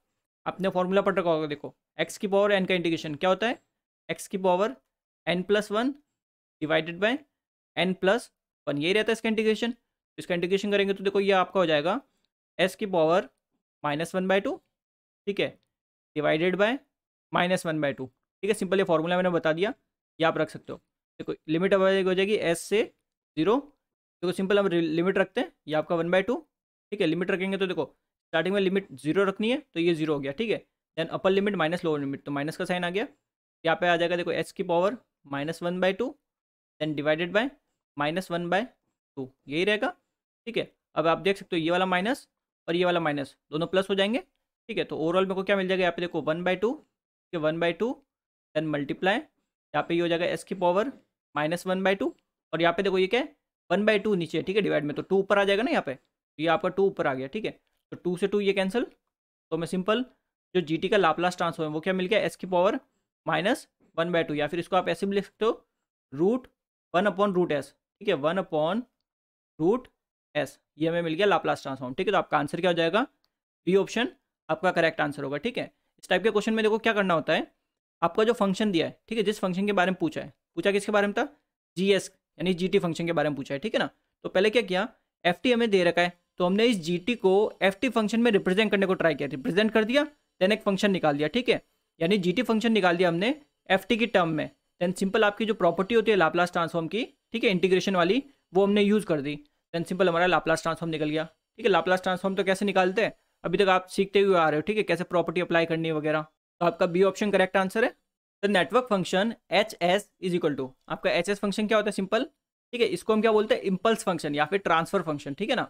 [SPEAKER 1] आपने फॉर्मूला पढ़ रखा होगा, देखो एक्स की पावर एन का इंटीग्रेशन क्या होता है, एक्स की power n+1 divided by n+1, यही रहता है इसका इंटीग्रेशन। इसका इंटीग्रेशन करेंगे तो देखो ये आपका हो जाएगा एस की पावर -1/2, ठीक है, डिवाइडेड बाय -1/2, ठीक है, सिंपल ये फॉर्मूला मैंने बता दिया, ये आप रख सकते हो। देखो लिमिट अब हो जाएगी एस से 0, देखो सिंपल हम लिमिट रखते हैं, ये आपका 1/2, ठीक है, लिमिट रखेंगे तो देखो स्टार्टिंग में लिमिट 0 रखनी है, तो ये 0 हो गया, ठीक है, then upper limit minus lower limit, तो माइनस का साइन आ गया, यहाँ पे आ जाएगा देखो एस की पावर -1/2 देन डिवाइडेड बाय -1/2, यही रहेगा, ठीक है। अब आप देख सकते हो ये वाला माइनस और ये वाला माइनस दोनों प्लस हो जाएंगे, ठीक है। तो ओवरऑल मेरे को क्या मिल जाएगा, यहाँ पे देखो 1/2, ठीक है, 1/2 देन मल्टीप्लाई, यहाँ पे ये हो जाएगा एस की पावर -1/2, और यहाँ पे देखो ये क्या है 1/2 नीचे, ठीक है, डिवाइड में, तो 2 ऊपर आ जाएगा ना यहाँ पे, तो ये आपका 2 ऊपर आ गया, ठीक है। तो 2 से 2 ये कैंसिल, तो मैं सिंपल जो जी टी का लाप्लास ट्रांसफॉर्म है वो क्या मिल गया, एस की पावर -1/2, या फिर इसको आप ऐसे भी लिख सकते हो √1/√s, ठीक है, 1/√s, ये हमें मिल गया लाप्लास ट्रांसफॉर्म, ठीक है। तो आपका आंसर क्या हो जाएगा, बी ऑप्शन आपका करेक्ट आंसर होगा, ठीक है। इस टाइप के क्वेश्चन में देखो क्या करना होता है, आपका जो फंक्शन दिया है, ठीक है, जिस फंक्शन के बारे में पूछा है, पूछा किसके बारे में था, जी एस यानी जी टी फंक्शन के बारे में पूछा है, ठीक है ना। तो पहले क्या किया, एफ टी हमें दे रखा है, तो हमने इस जी टी को एफ टी फंक्शन में रिप्रेजेंट करने को ट्राई किया, रिप्रेजेंट कर दिया, देन एक फंक्शन निकाल दिया, ठीक है, यानी जी टी फंक्शन निकाल दिया हमने एफ टी की टर्म में, देन सिंपल आपकी जो प्रॉपर्टी होती है लाप्लास ट्रांसफॉर्म की, ठीक है, इंटीग्रेशन वाली, वो हमने यूज़ कर दी, देन सिंपल हमारा लाप्लास ट्रांसफॉर्म निकल गया, ठीक है। लाप्लास ट्रांसफॉर्म तो कैसे निकालते हैं अभी तक आप सीखते हुए आ रहे हो, ठीक है, कैसे प्रॉपर्टी अप्लाई करनी है वगैरह, तो आपका बी ऑप्शन करेक्ट आंसर है। The network function H S is equal to, आपका एच एस फंक्शन क्या होता है, सिंपल, ठीक है, इसको हम क्या बोलते हैं, इम्पल्स फंक्शन या फिर ट्रांसफर फंक्शन, ठीक है ना।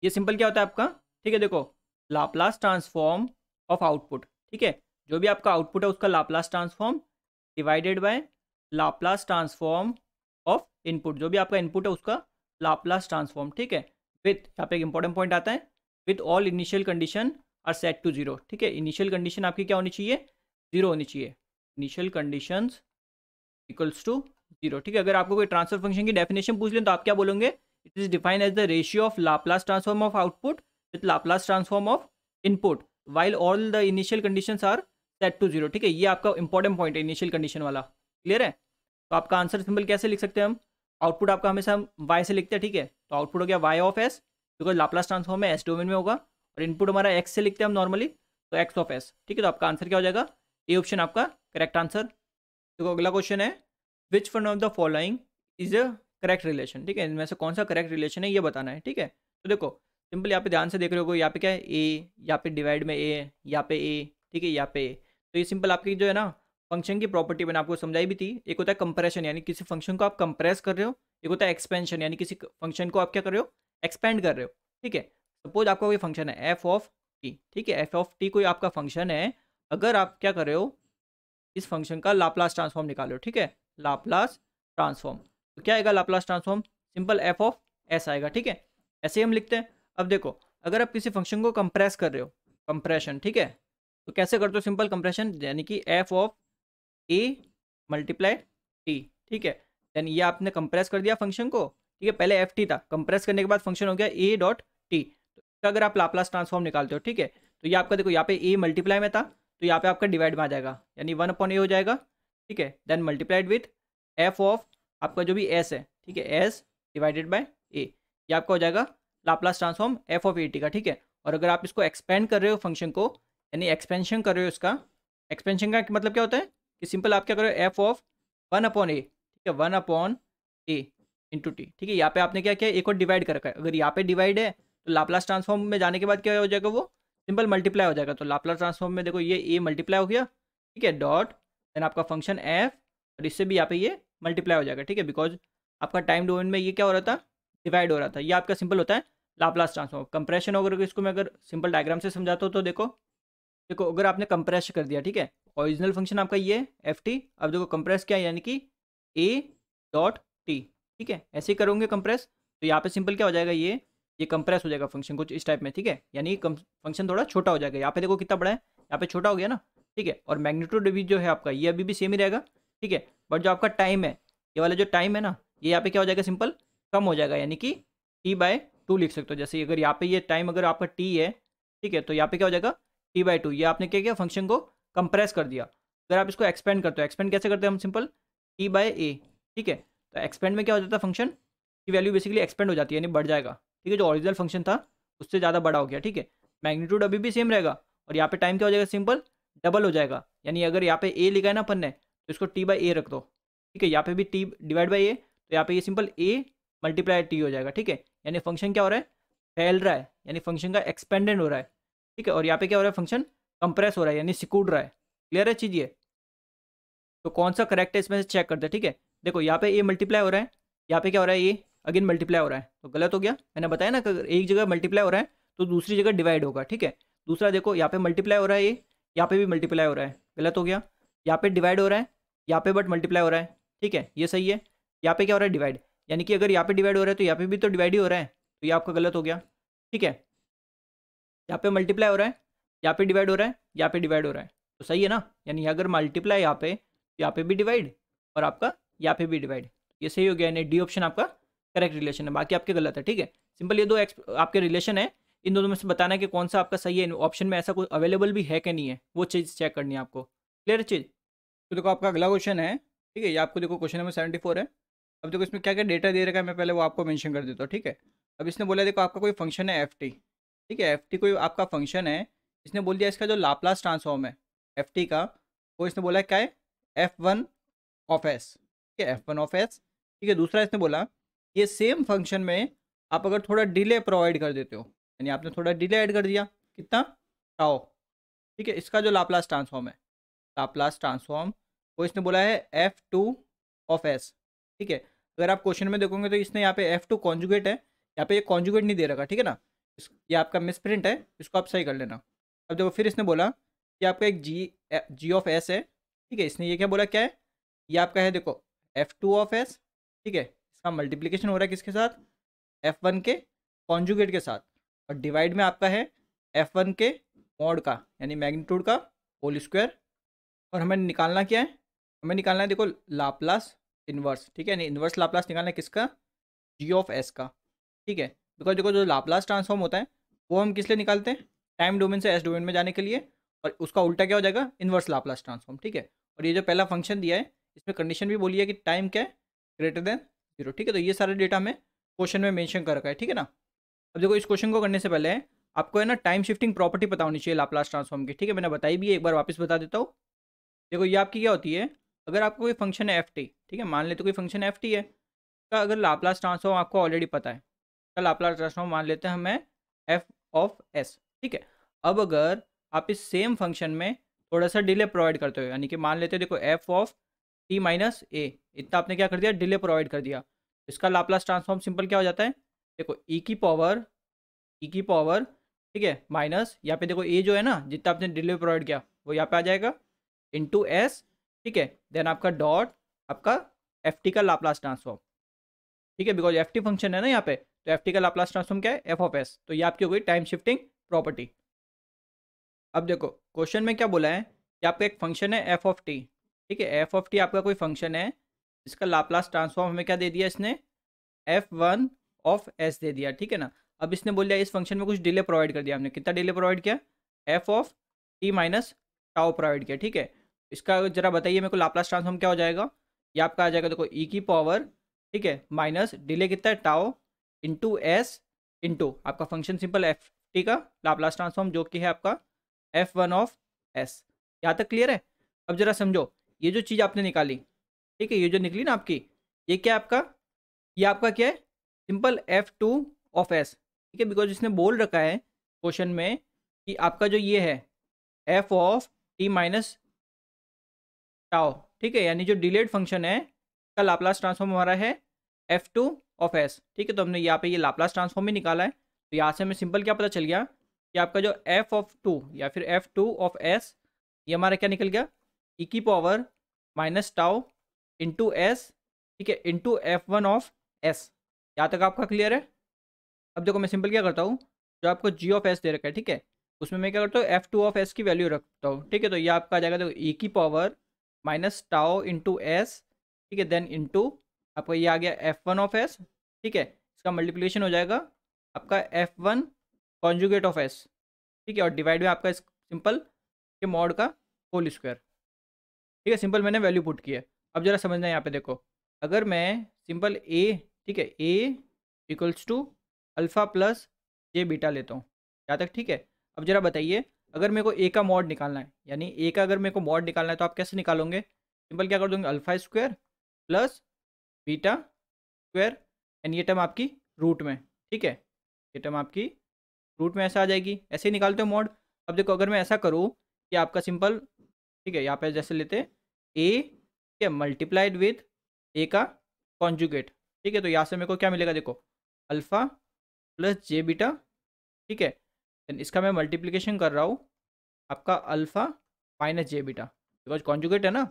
[SPEAKER 1] ये सिंपल क्या होता है आपका, ठीक है, देखो लाप्लास ट्रांसफॉर्म ऑफ आउटपुट, ठीक है, जो भी आपका आउटपुट है उसका Laplace transform divided by Laplace transform of input, जो भी आपका इनपुट है उसका लाप्लास ट्रांसफॉर्म, ठीक है, विथ, यहाँ पे एक इंपॉर्टेंट पॉइंट आता है, with all initial condition are set to zero, ठीक है, इनिशियल कंडीशन आपकी क्या होनी चाहिए, जीरो होनी चाहिए, initial conditions equals to zero, ठीक है। अगर आपको कोई ट्रांसफर फंक्शन की डेफिनेशन पूछ लें तो आप क्या बोलोगे, it is defined as the ratio of Laplace transform of output with Laplace transform of input while all the initial conditions are set to zero, ठीक है, ये आपका इंपॉर्टेंट पॉइंट है इनिशियल कंडीशन वाला, क्लियर है। तो आपका आंसर सिंपल कैसे लिख सकते हैं हम, आउटपुट आपका हमेशा हम वाई से लिखते हैं, ठीक है, तो आउटपुट हो गया Y of S, because Laplace transform है एस डोमेन में होगा, और इनपुट हमारा एक्स से लिखते हैं हम नॉर्मली, तो एक्स ऑफ एस, ठीक है, तो आपका आंसर क्या हो जाएगा, ए ऑप्शन आपका करेक्ट आंसर। देखो अगला क्वेश्चन है, which one of the following is a correct relation, ठीक है, इनमें से कौन सा करेक्ट रिलेशन है ये बताना है, ठीक है। तो देखो सिंपल यहाँ पे ध्यान से देख रहे हो, यहाँ पे क्या है ए, यहाँ पे डिवाइड में ए, यहाँ पे ए, ठीक है, यहाँ पे ए, तो ये सिंपल आपकी जो है ना फंक्शन की प्रॉपर्टी मैंने आपको समझाई भी थी, एक होता है कंप्रेशन यानी किसी फंक्शन को आप कंप्रेस कर रहे हो, एक होता है एक्सपेंशन यानी किसी फंक्शन को आप क्या कर रहे हो, एक्सपेंड कर रहे हो, ठीक है। सपोज आपका कोई फंक्शन है एफ ऑफ टी, ठीक है, एफ ऑफ टी कोई आपका फंक्शन है, अगर आप क्या कर रहे हो, इस फंक्शन का लाप्लास ट्रांसफॉर्म निकालो, ठीक है, लाप्लास ट्रांसफॉर्म, तो क्या आएगा Laplace transform, simple F of S आएगा, ठीक है, ऐसे ही हम लिखते हैं। अब देखो अगर आप किसी फंक्शन को कंप्रेस कर रहे हो, कंप्रेशन, ठीक है, तो कैसे करते हो, सिंपल कंप्रेशन यानी कि F of A multiply T, ठीक है, देन ये आपने कंप्रेस कर दिया फंक्शन को, ठीक है, पहले एफ टी था, कंप्रेस करने के बाद फंक्शन हो गया ए डॉट टी, तो इसका अगर आप लाप्लास ट्रांसफॉर्म निकालते हो, ठीक है, तो ये आपका देखो यहाँ पे ए मल्टीप्लाई में था, तो यहाँ पे आपका डिवाइड में आ जाएगा, यानी 1/a हो जाएगा, ठीक है, then multiplied with F of आपका जो भी एस है, ठीक है, एस डिवाइडेड बाय ए, ये आपका हो जाएगा Laplace transform F of A T का, ठीक है। और अगर आप इसको एक्सपेंड कर रहे हो फंक्शन को, यानी एक्सपेंशन कर रहे हो इसका, एक्सपेंशन का मतलब क्या होता है कि सिंपल आप क्या करो, एफ ऑफ 1/a, ठीक है, 1/a इंटू टी, ठीक है, यहाँ पे आपने क्या किया, एक और डिवाइड कर रखा है, अगर यहाँ पे डिवाइड है तो लाप्लास ट्रांसफॉर्म में जाने के बाद क्या हो जाएगा, वो सिंपल मल्टीप्लाई हो जाएगा, तो लाप्लास ट्रांसफॉर्म में देखो ये ए मल्टीप्लाई हो गया, ठीक है, डॉट देन आपका फंक्शन एफ, और इससे भी यहाँ पे ये मल्टीप्लाई हो जाएगा, ठीक है, बिकॉज आपका टाइम डोमेन में ये क्या हो रहा था, डिवाइड हो रहा था, ये आपका सिंपल होता है लाप्लास ट्रांसफॉर्म। कंप्रेशन अगर इसको मैं अगर सिंपल डायग्राम से समझाता हूँ तो देखो, देखो अगर आपने कंप्रेस कर दिया, ठीक है, ओरिजिनल फंक्शन आपका ये एफ टी, अब देखो कंप्रेस क्या है, यानी कि ए डॉट टी, ठीक है, ऐसे ही करोगे कंप्रेस, तो यहाँ पे सिंपल क्या हो जाएगा, ये कंप्रेस हो जाएगा फंक्शन कुछ इस टाइप में, ठीक है, यानी फंक्शन थोड़ा छोटा हो जाएगा, यहाँ पे देखो कितना बड़ा है, यहाँ पे छोटा हो गया ना, ठीक है, और मैग्नीट्यूड भी जो है आपका ये अभी भी सेम ही रहेगा, ठीक है, बट जो आपका टाइम है, ये वाला जो टाइम है ना, ये यहाँ पे क्या हो जाएगा, सिंपल कम हो जाएगा, यानी कि t/2 लिख सकते हो, जैसे अगर यहाँ पे ये टाइम अगर आपका t है, ठीक है, तो यहाँ पे क्या हो जाएगा t/2, ये आपने क्या किया, फंक्शन को कंप्रेस कर दिया। अगर आप इसको एक्सपेंड करते हो, एक्सपेंड कैसे करते हैं हम, सिंपल t/a, ठीक है, तो एक्सपेंड में क्या हो जाता है, फंक्शन की वैल्यू बेसिकली एक्सपेंड हो जाती है, यानी बढ़ जाएगा, ठीक है, जो ओरिजिनल फंक्शन था उससे ज़्यादा बड़ा हो गया, ठीक है, मैग्नीट्यूड अभी भी सेम रहेगा, और यहाँ पे टाइम क्या हो जाएगा, सिंपल डबल हो जाएगा, यानी अगर यहाँ पे ए लिखा है ना अपन ने, तो इसको t/a रख दो, ठीक है, यहाँ पे भी t डिवाइड बाई ए, तो यहाँ पे ये सिंपल a मल्टीप्लाई टी हो जाएगा, ठीक है, यानी फंक्शन क्या हो रहा है, फैल रहा है, यानी फंक्शन का एक्सपेंडेड हो रहा है, ठीक है, और यहाँ पे क्या हो रहा है, फंक्शन कंप्रेस हो रहा है, यानी सिकुड़ रहा है, क्लियर है चीज़ ये। तो कौन सा करेक्ट है इसमें से चेक करते हैं, ठीक है, देखो यहाँ पे ए मल्टीप्लाई हो रहा है, यहाँ पे क्या हो रहा है, ये अगेन मल्टीप्लाई हो रहा है, तो गलत हो गया, मैंने बताया ना कि अगर एक जगह मल्टीप्लाई हो रहा है तो दूसरी जगह डिवाइड होगा, ठीक है। दूसरा देखो यहाँ पे मल्टीप्लाई हो रहा है, ये यहाँ पे भी मल्टीप्लाई हो रहा है, गलत हो गया, यहाँ पे डिवाइड हो रहा है, यहाँ पे बट मल्टीप्लाई हो रहा है, ठीक है, ये सही है, यहाँ पे क्या हो रहा है, डिवाइड, यानी कि अगर यहाँ पे डिवाइड हो रहा है तो यहाँ पे भी तो डिवाइड ही हो रहा है, तो ये आपका गलत हो गया, ठीक है, यहाँ पे मल्टीप्लाई हो रहा है, यहाँ पे डिवाइड हो रहा है, यहाँ पे डिवाइड हो रहा है, तो सही है ना, यानी अगर मल्टीप्लाई यहाँ पे भी डिवाइड, और आपका यहाँ पे भी डिवाइड, ये सही हो गया, यानी डी ऑप्शन आपका करेक्ट रिलेशन है, बाकी आपके गलत है, ठीक है। सिंपल ये दो आपके रिलेशन है, इन दोनों में से बताना है कि कौन सा आपका सही है, ऑप्शन में ऐसा कोई अवेलेबल भी है कि नहीं है, वो चीज़ चेक करनी है आपको, क्लियर चीज़। तो देखो आपका अगला क्वेश्चन है, ठीक है, ये आपको देखो क्वेश्चन नंबर 74 है। अब देखो इसमें क्या क्या डेटा दे रखा है, मैं पहले वो आपको मेंशन कर देता हूँ, ठीक है। अब इसने बोला देखो आपका कोई फंक्शन है एफ टी, ठीक है, एफ टी कोई आपका फंक्शन है, इसने बोल दिया इसका जो लाप्लास ट्रांसफॉर्म है एफ टी का, वो इसने बोला क्या है, f1 ऑफ एस, ठीक है, f1 ऑफ एस, ठीक है। दूसरा इसने बोला ये सेम फंक्शन में आप अगर थोड़ा डिले प्रोवाइड कर देते हो, यानी आपने थोड़ा डिले ऐड कर दिया, कितना टाओ, ठीक है, इसका जो लाप्लास ट्रांसफॉर्म है, लाप्लास ट्रांसफॉर्म वो इसने बोला है F2 ऑफ S, ठीक है। अगर आप क्वेश्चन में देखोगे तो इसने यहाँ पे F2 कॉन्जुगेट है, यहाँ पे ये कॉन्जुगेट नहीं दे रखा, ठीक है ना। ये आपका मिसप्रिंट है, इसको आप सही कर लेना। अब देखो फिर इसने बोला कि आपका एक जी ऑफ एस है, ठीक है। इसने ये क्या बोला, क्या है ये आपका है, देखो F2 ऑफ S, ठीक है। इसका मल्टीप्लीकेशन हो रहा है किसके साथ, F1 के कॉन्जुगेट के साथ, और डिवाइड में आपका है F1 के मॉड का यानी मैग्नीट्यूड का होल स्क्वायर। और हमें निकालना क्या है, हमें निकालना है देखो लाप्लास इन्वर्स, ठीक है। यानी इन्वर्स लाप्लास निकालना है किसका, जी ऑफ एस का, ठीक है। बिकॉज देखो जो लाप्लास ट्रांसफॉर्म होता है वो हम किस लिए निकालते हैं, टाइम डोमेन से एस डोमेन में जाने के लिए, और उसका उल्टा क्या हो जाएगा, इन्वर्स लाप्लास ट्रांसफॉर्म, ठीक है। और ये जो पहला फंक्शन दिया है इसमें कंडीशन भी बोली है कि टाइम क्या है, ग्रेटर देन जीरो, ठीक है। तो ये सारा डेटा हमें क्वेश्चन में मेंशन कर रखा है, ठीक है ना। अब देखो इस क्वेश्चन को करने से पहले आपको है ना टाइम शिफ्टिंग प्रॉपर्टी पता होनी चाहिए लाप्लास ट्रांसफॉर्म की, ठीक है। मैंने बताई भी है, एक बार वापस बता देता हूँ। देखो ये आपकी क्या होती है, अगर आपको कोई फंक्शन है एफ टी, ठीक है, मान लेते कोई फंक्शन एफ टी है, का अगर लाप्लास ट्रांसफॉर्म आपको ऑलरेडी पता है, का लाप्लास ट्रांसफॉर्म मान लेते हैं हमें एफ ऑफ एस, ठीक है। अब अगर आप इस सेम फंक्शन में थोड़ा सा डिले प्रोवाइड करते हो, यानी कि मान लेते हैं देखो एफ ऑफ टी माइनस ए, इतना आपने क्या कर दिया, डिले प्रोवाइड कर दिया। इसका लाप्लास ट्रांसफॉर्म सिंपल क्या हो जाता है, देखो ई की पावर, ठीक है, माइनस यहाँ पे देखो ए जो है ना जितना आपने डिले प्रोवाइड किया वो यहाँ पे आ जाएगा इंटू एस, ठीक है। देन आपका डॉट आपका एफ टी का लाप्लास ट्रांसफॉर्म, ठीक है। बिकॉज एफ टी फंक्शन है ना यहाँ पे, तो एफ टी का लाप्लास ट्रांसफॉर्म क्या है, एफ ऑफ एस। तो ये आपकी हो गई टाइम शिफ्टिंग प्रॉपर्टी। अब देखो क्वेश्चन में क्या बोला है कि आपका एक फंक्शन है एफ ऑफ टी, ठीक है। एफ ऑफ टी आपका कोई फंक्शन है जिसका लाप्लास ट्रांसफॉर्म हमें क्या दे दिया इसने, F1 ऑफ S दे दिया, ठीक है ना। अब इसने बोल दिया इस फंक्शन में कुछ डिले प्रोवाइड कर दिया, हमने कितना डिले प्रोवाइड किया, F of T minus tau provide किया, ठीक है। इसका जरा बताइए मेरे को लाप्लास ट्रांसफॉर्म क्या हो जाएगा, ये आपका आ जाएगा देखो ई की पावर, ठीक है, माइनस डिले कितना है टाउ इंटू एस इंटू आपका फंक्शन सिंपल एफ टी का लाप्लास ट्रांसफॉर्म जो कि है आपका F1 ऑफ S। यहाँ तक क्लियर है। अब जरा समझो ये जो चीज़ आपने निकाली, ठीक है, ये जो निकली ना आपकी, ये क्या आपका, ये आपका क्या है, सिंपल F2 ऑफ S, ठीक है। बिकॉज इसने बोल रखा है क्वेश्चन में कि आपका जो ये है F of T minus tau, ठीक है, यानी जो डिलेड फंक्शन है का लाप्लास ट्रांसफॉर्म हमारा है F2 ऑफ S, ठीक है। तो हमने यहाँ पे ये लाप्लास ट्रांसफॉर्म ही निकाला है, तो यहाँ से हमें सिंपल क्या पता चल गया कि आपका जो F ऑफ 2 या फिर F2 ऑफ S, ये हमारा क्या निकल गया, ई की power minus tau into S, ठीक है, इंटू F1 ऑफ S। यहाँ तक आपका क्लियर है। अब देखो मैं सिंपल क्या करता हूँ, जो आपको जी ऑफ एस दे रखा है, ठीक है, उसमें मैं क्या करता हूँ F2 ऑफ S की वैल्यू रखता हूँ, ठीक है। तो ये आपका आ जाएगा देखो ई की power minus tau into S, ठीक है, देन इंटू आपका ये आ गया F1 ऑफ S, ठीक है। इसका मल्टीप्लिकेशन हो जाएगा आपका F1 कॉन्जुगेट ऑफ S, ठीक है, और डिवाइड में आपका सिंपल के मॉड का होल स्क्वायर, ठीक है। सिंपल मैंने वैल्यू पुट की है। अब जरा समझना है यहाँ पे देखो, अगर मैं सिंपल ए, ठीक है, A equals to alpha plus J beta लेता हूँ, यहाँ तक ठीक है। अब जरा बताइए अगर मेरे को ए का मॉड निकालना है, यानी ए का अगर मेरे को मॉड निकालना है तो आप कैसे निकालोगे, सिंपल क्या कर दोगे, alpha square plus beta square, and ये टर्म आपकी रूट में, ठीक है, ये टर्म आपकी रूट में ऐसा आ जाएगी, ऐसे ही निकालते हो मॉड। अब देखो अगर मैं ऐसा करूँ कि आपका सिंपल, ठीक है, यहाँ पे जैसे लेते हैं ए, ठीक है, मल्टीप्लाइड विथ ए का कॉन्जुगेट, ठीक है। तो यहाँ से मेरे को क्या मिलेगा, देखो अल्फ़ा प्लस जे बीटा, ठीक है, देन इसका मैं मल्टीप्लिकेशन कर रहा हूँ आपका alpha minus J beta, because conjugate है ना,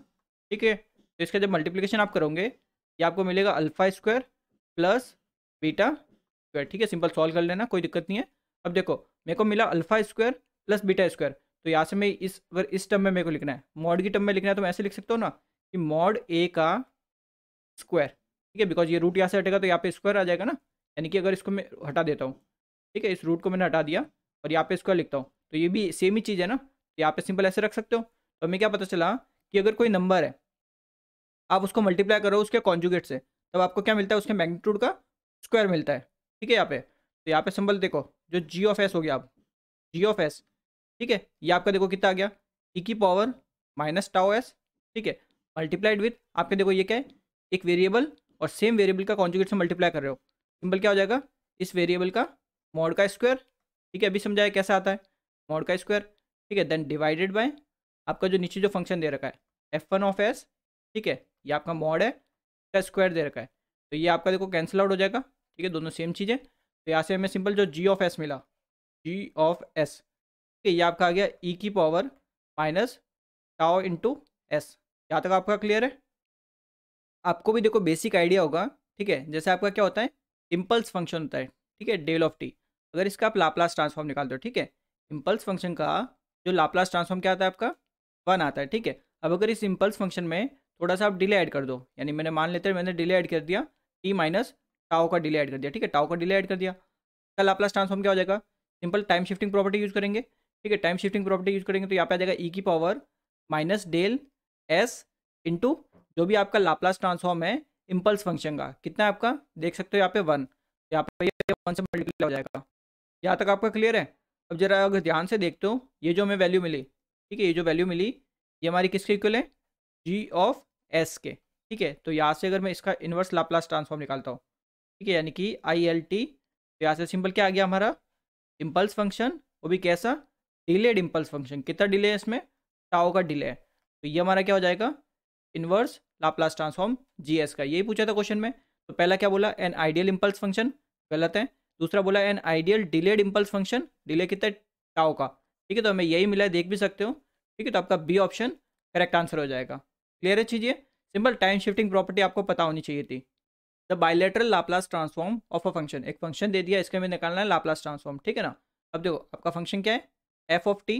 [SPEAKER 1] ठीक है। तो इसका जब मल्टीप्लिकेशन आप करोगे ये आपको मिलेगा alpha square plus beta square, ठीक है। सिंपल सॉल्व कर लेना, कोई दिक्कत नहीं है। अब देखो मेरे को मिला alpha square plus beta square, तो यहाँ से मैं इस, अगर इस टर्म में मेरे को लिखना है, मॉड की टर्म में लिखना है, तो मैं ऐसे लिख सकता हूँ ना कि मॉड ए का स्क्वायर, ठीक है, बिकॉज ये रूट यहाँ से हटेगा तो यहाँ पे स्क्वायर आ जाएगा ना, यानी कि अगर इसको मैं हटा देता हूँ, ठीक है, इस रूट को मैंने हटा दिया और यहाँ पे स्क्वायर लिखता हूँ, तो ये भी सेम ही चीज़ है ना, तो यहाँ पे सिंपल ऐसे रख सकते हो। तो हमें क्या पता चला कि अगर कोई नंबर है आप उसको मल्टीप्लाई करो उसके कॉन्जुगेट से, तब आपको क्या मिलता है, उसके मैग्नीट्यूड का स्क्वायर मिलता है, ठीक है। यहाँ पे तो यहाँ पे सिंबल देखो जो जी ऑफ एस हो गया, आप जी ऑफ एस, ठीक है, ये आपका देखो कितना आ गया, ई की पावर माइनस टाउ एस, ठीक है, मल्टीप्लाइड विथ आपके देखो ये क्या है, एक वेरिएबल और सेम वेरिएबल का कॉन्जुगेट से मल्टीप्लाई कर रहे हो, सिंपल क्या हो जाएगा, इस वेरिएबल का मॉड का स्क्वायर, ठीक है। अभी समझाया कैसे आता है मॉड का स्क्वायर, ठीक है, देन डिवाइडेड बाय आपका जो नीचे जो फंक्शन दे रखा है F1 ऑफ एस, ठीक है, ये आपका मॉड है, इसका स्क्वायर दे रखा है, तो ये आपका देखो कैंसिल आउट हो जाएगा, ठीक है, दोनों सेम चीज़ें। तो यहाँ से हमें सिंपल जो जी ऑफ एस मिला, जी ऑफ एस, ठीक है, ये आपका आ गया ई की power minus tau into S. यहाँ तक आपका क्लियर है? आपको भी देखो बेसिक आइडिया होगा, ठीक है, जैसे आपका क्या होता है, इम्पल्स फंक्शन होता है, ठीक है, डेल ऑफ टी, अगर इसका आप लाप्लास ट्रांसफॉर्म निकालते हो, ठीक है, इम्पल्स फंक्शन का जो लाप्लास ट्रांसफॉर्म क्या आता है आपका, 1 आता है, ठीक है। अब अगर इस इम्पल्स फंक्शन में थोड़ा सा आप डिले ऐड कर दो, यानी मैंने मान लेते हैं मैंने डिले ऐड कर दिया, टी माइनस टाओ का डिले ऐड कर दिया, ठीक है, टाओ का डिले ऐड कर दिया, का लाप्लास ट्रांसफॉर्म क्या हो जाएगा, simple time shifting property use करेंगे, ठीक है, टाइम शिफ्टिंग प्रॉपर्टी यूज करेंगे तो यहाँ पे आ जाएगा ई की power minus del S into जो भी आपका लाप्लास ट्रांसफॉर्म है इम्पल्स फंक्शन का, कितना है आपका, देख सकते हो यहाँ पे 1, यहाँ पे ये 1 से मल्टीप्लाई हो जाएगा। यहाँ तक आपका क्लियर है? अब जरा अगर ध्यान से देखते हो, ये जो हमें वैल्यू मिली, ठीक है, ये जो वैल्यू मिली ये हमारी किसके इक्वल है, जी ऑफ एस के, ठीक है। तो यहाँ से अगर मैं इसका इन्वर्स लाप्लास ट्रांसफॉर्म निकालता हूँ, ठीक है, यानी कि आई एल टी, तो यहाँ से सिंपल क्या आ गया हमारा, इम्पल्स फंक्शन, वो भी कैसा, डिलेड इम्पल्स फंक्शन, कितना डिले है इसमें, टाओ का डिले है, तो ये हमारा क्या हो जाएगा, इन्वर्स लाप्लास ट्रांसफॉर्म जीएस का, यही पूछा था क्वेश्चन में। तो पहला क्या बोला, एन आइडियल इम्पल्स फंक्शन, गलत है। दूसरा बोला an ideal delayed impulse function, delay कितना है, टाओ का, ठीक है, तो हमें यही मिला है, देख भी सकते हो, ठीक है, तो आपका बी ऑप्शन करेक्ट आंसर हो जाएगा। क्लियर है चीज़, सिंपल टाइम शिफ्टिंग प्रॉपर्टी आपको पता होनी चाहिए थी। The bilateral Laplace transform of a function, एक फंक्शन दे दिया, इसके में निकालना है लाप्लास ट्रांसफॉर्म, ठीक है ना। अब देखो आपका फंक्शन क्या है, एफ ऑफ टी,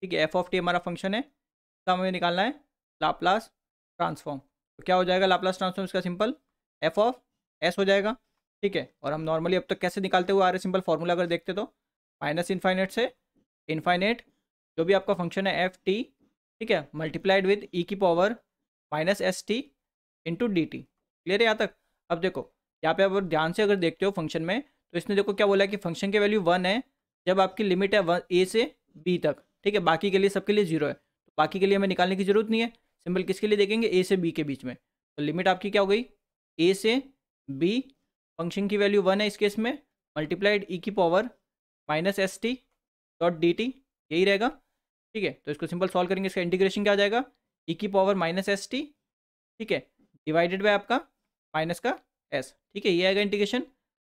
[SPEAKER 1] ठीक है, एफ ऑफ टी हमारा फंक्शन है, इसका हमें निकालना है लाप्लास ट्रांसफॉर्म, तो क्या हो जाएगा लाप्लास ट्रांसफॉर्म इसका, सिंपल एफ ऑफ एस हो जाएगा, ठीक है। और हम नॉर्मली अब तक कैसे निकालते हुए आ रहे हैं, सिंपल फॉर्मूला अगर देखते तो माइनस इन्फाइनेट से इन्फाइनेट, जो भी आपका फंक्शन है एफ टी, ठीक है, मल्टीप्लाइड विद ई की power minus S T into D T. Clear है यहाँ तक? अब देखो यहाँ पे अगर ध्यान से अगर देखते हो फंक्शन में, तो इसने देखो क्या बोला है कि फंक्शन की वैल्यू 1 है जब आपकी लिमिट है 1 ए से बी तक, ठीक है, बाकी के लिए सबके लिए 0 है, तो बाकी के लिए हमें निकालने की जरूरत नहीं है, सिंपल किसके लिए देखेंगे, ए से बी के बीच में, तो लिमिट आपकी क्या हो गई, ए से बी, फंक्शन की वैल्यू 1 है इस केस में, मल्टीप्लाइड ई की power minus S T dot D T, यही रहेगा, ठीक है। तो इसको सिंपल सॉल्व करेंगे, इसका इंटीग्रेशन क्या आ जाएगा, ई की पावर माइनस एस टी, ठीक है, डिवाइडेड बाय आपका माइनस का एस, ठीक है, ये आएगा इंटीग्रेशन,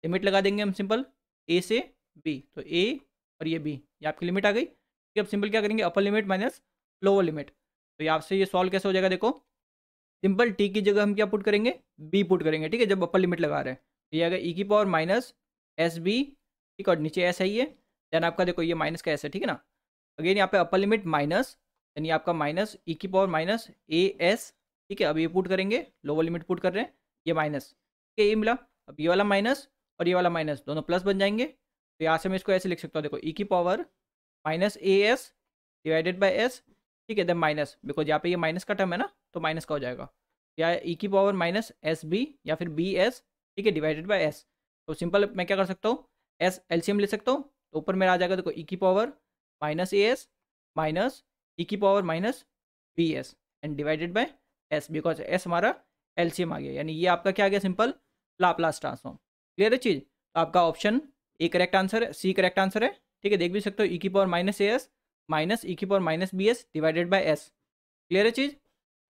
[SPEAKER 1] लिमिट लगा देंगे हम सिंपल ए से बी, तो ए और ये बी, ये आपकी लिमिट आ गई, ठीक है। अब सिंपल क्या करेंगे, अपर लिमिट माइनस लोअर लिमिट, तो यहाँ से ये सॉल्व कैसे हो जाएगा, देखो सिंपल टी की जगह हम क्या पुट करेंगे, बी पुट करेंगे, ठीक है, जब अपर लिमिट लगा रहे हैं, तो ये आएगा ई की पावर माइनस एस बी, ठीक है, और नीचे एस है ये, देन आपका देखो ये माइनस का एस है, ठीक है ना, अगेन यहाँ पे अपर लिमिट माइनस, यानी आपका माइनस ई की पावर माइनस ए एस, ठीक है, अब ये पुट करेंगे, लोअर लिमिट पुट कर रहे हैं, ये माइनस, ठीक है, ये मिला, अब ये वाला माइनस और ये वाला माइनस दोनों प्लस बन जाएंगे, तो यहाँ से मैं इसको ऐसे लिख सकता हूँ, देखो ई की power minus A S divided by S, ठीक है, देन माइनस, बिकॉज यहाँ पे ये माइनस का टर्म है ना, तो माइनस का हो जाएगा, या ई की पावर माइनस एस बी या फिर बी एस, ठीक है, डिवाइडेड बाई एस, तो सिंपल मैं क्या कर सकता हूँ, एस एलसीएम ले सकता हूँ, तो ऊपर मेरा आ जाएगा देखो ई की power minus A S minus E की power minus B S and divided by S, because S हमारा एलसीएम आ गया, यानी ये आपका क्या आ गया, सिंपल लाप्लास ट्रांसफॉर्म। क्लियर है चीज़? तो आपका ऑप्शन ए करेक्ट आंसर है, सी करेक्ट आंसर है, ठीक है, देख भी सकते हो ई की power minus A S minus E की power minus B S divided by S. Clear है चीज़?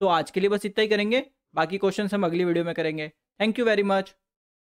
[SPEAKER 1] तो आज के लिए बस इतना ही करेंगे, बाकी क्वेश्चन हम अगली वीडियो में करेंगे। Thank you very much.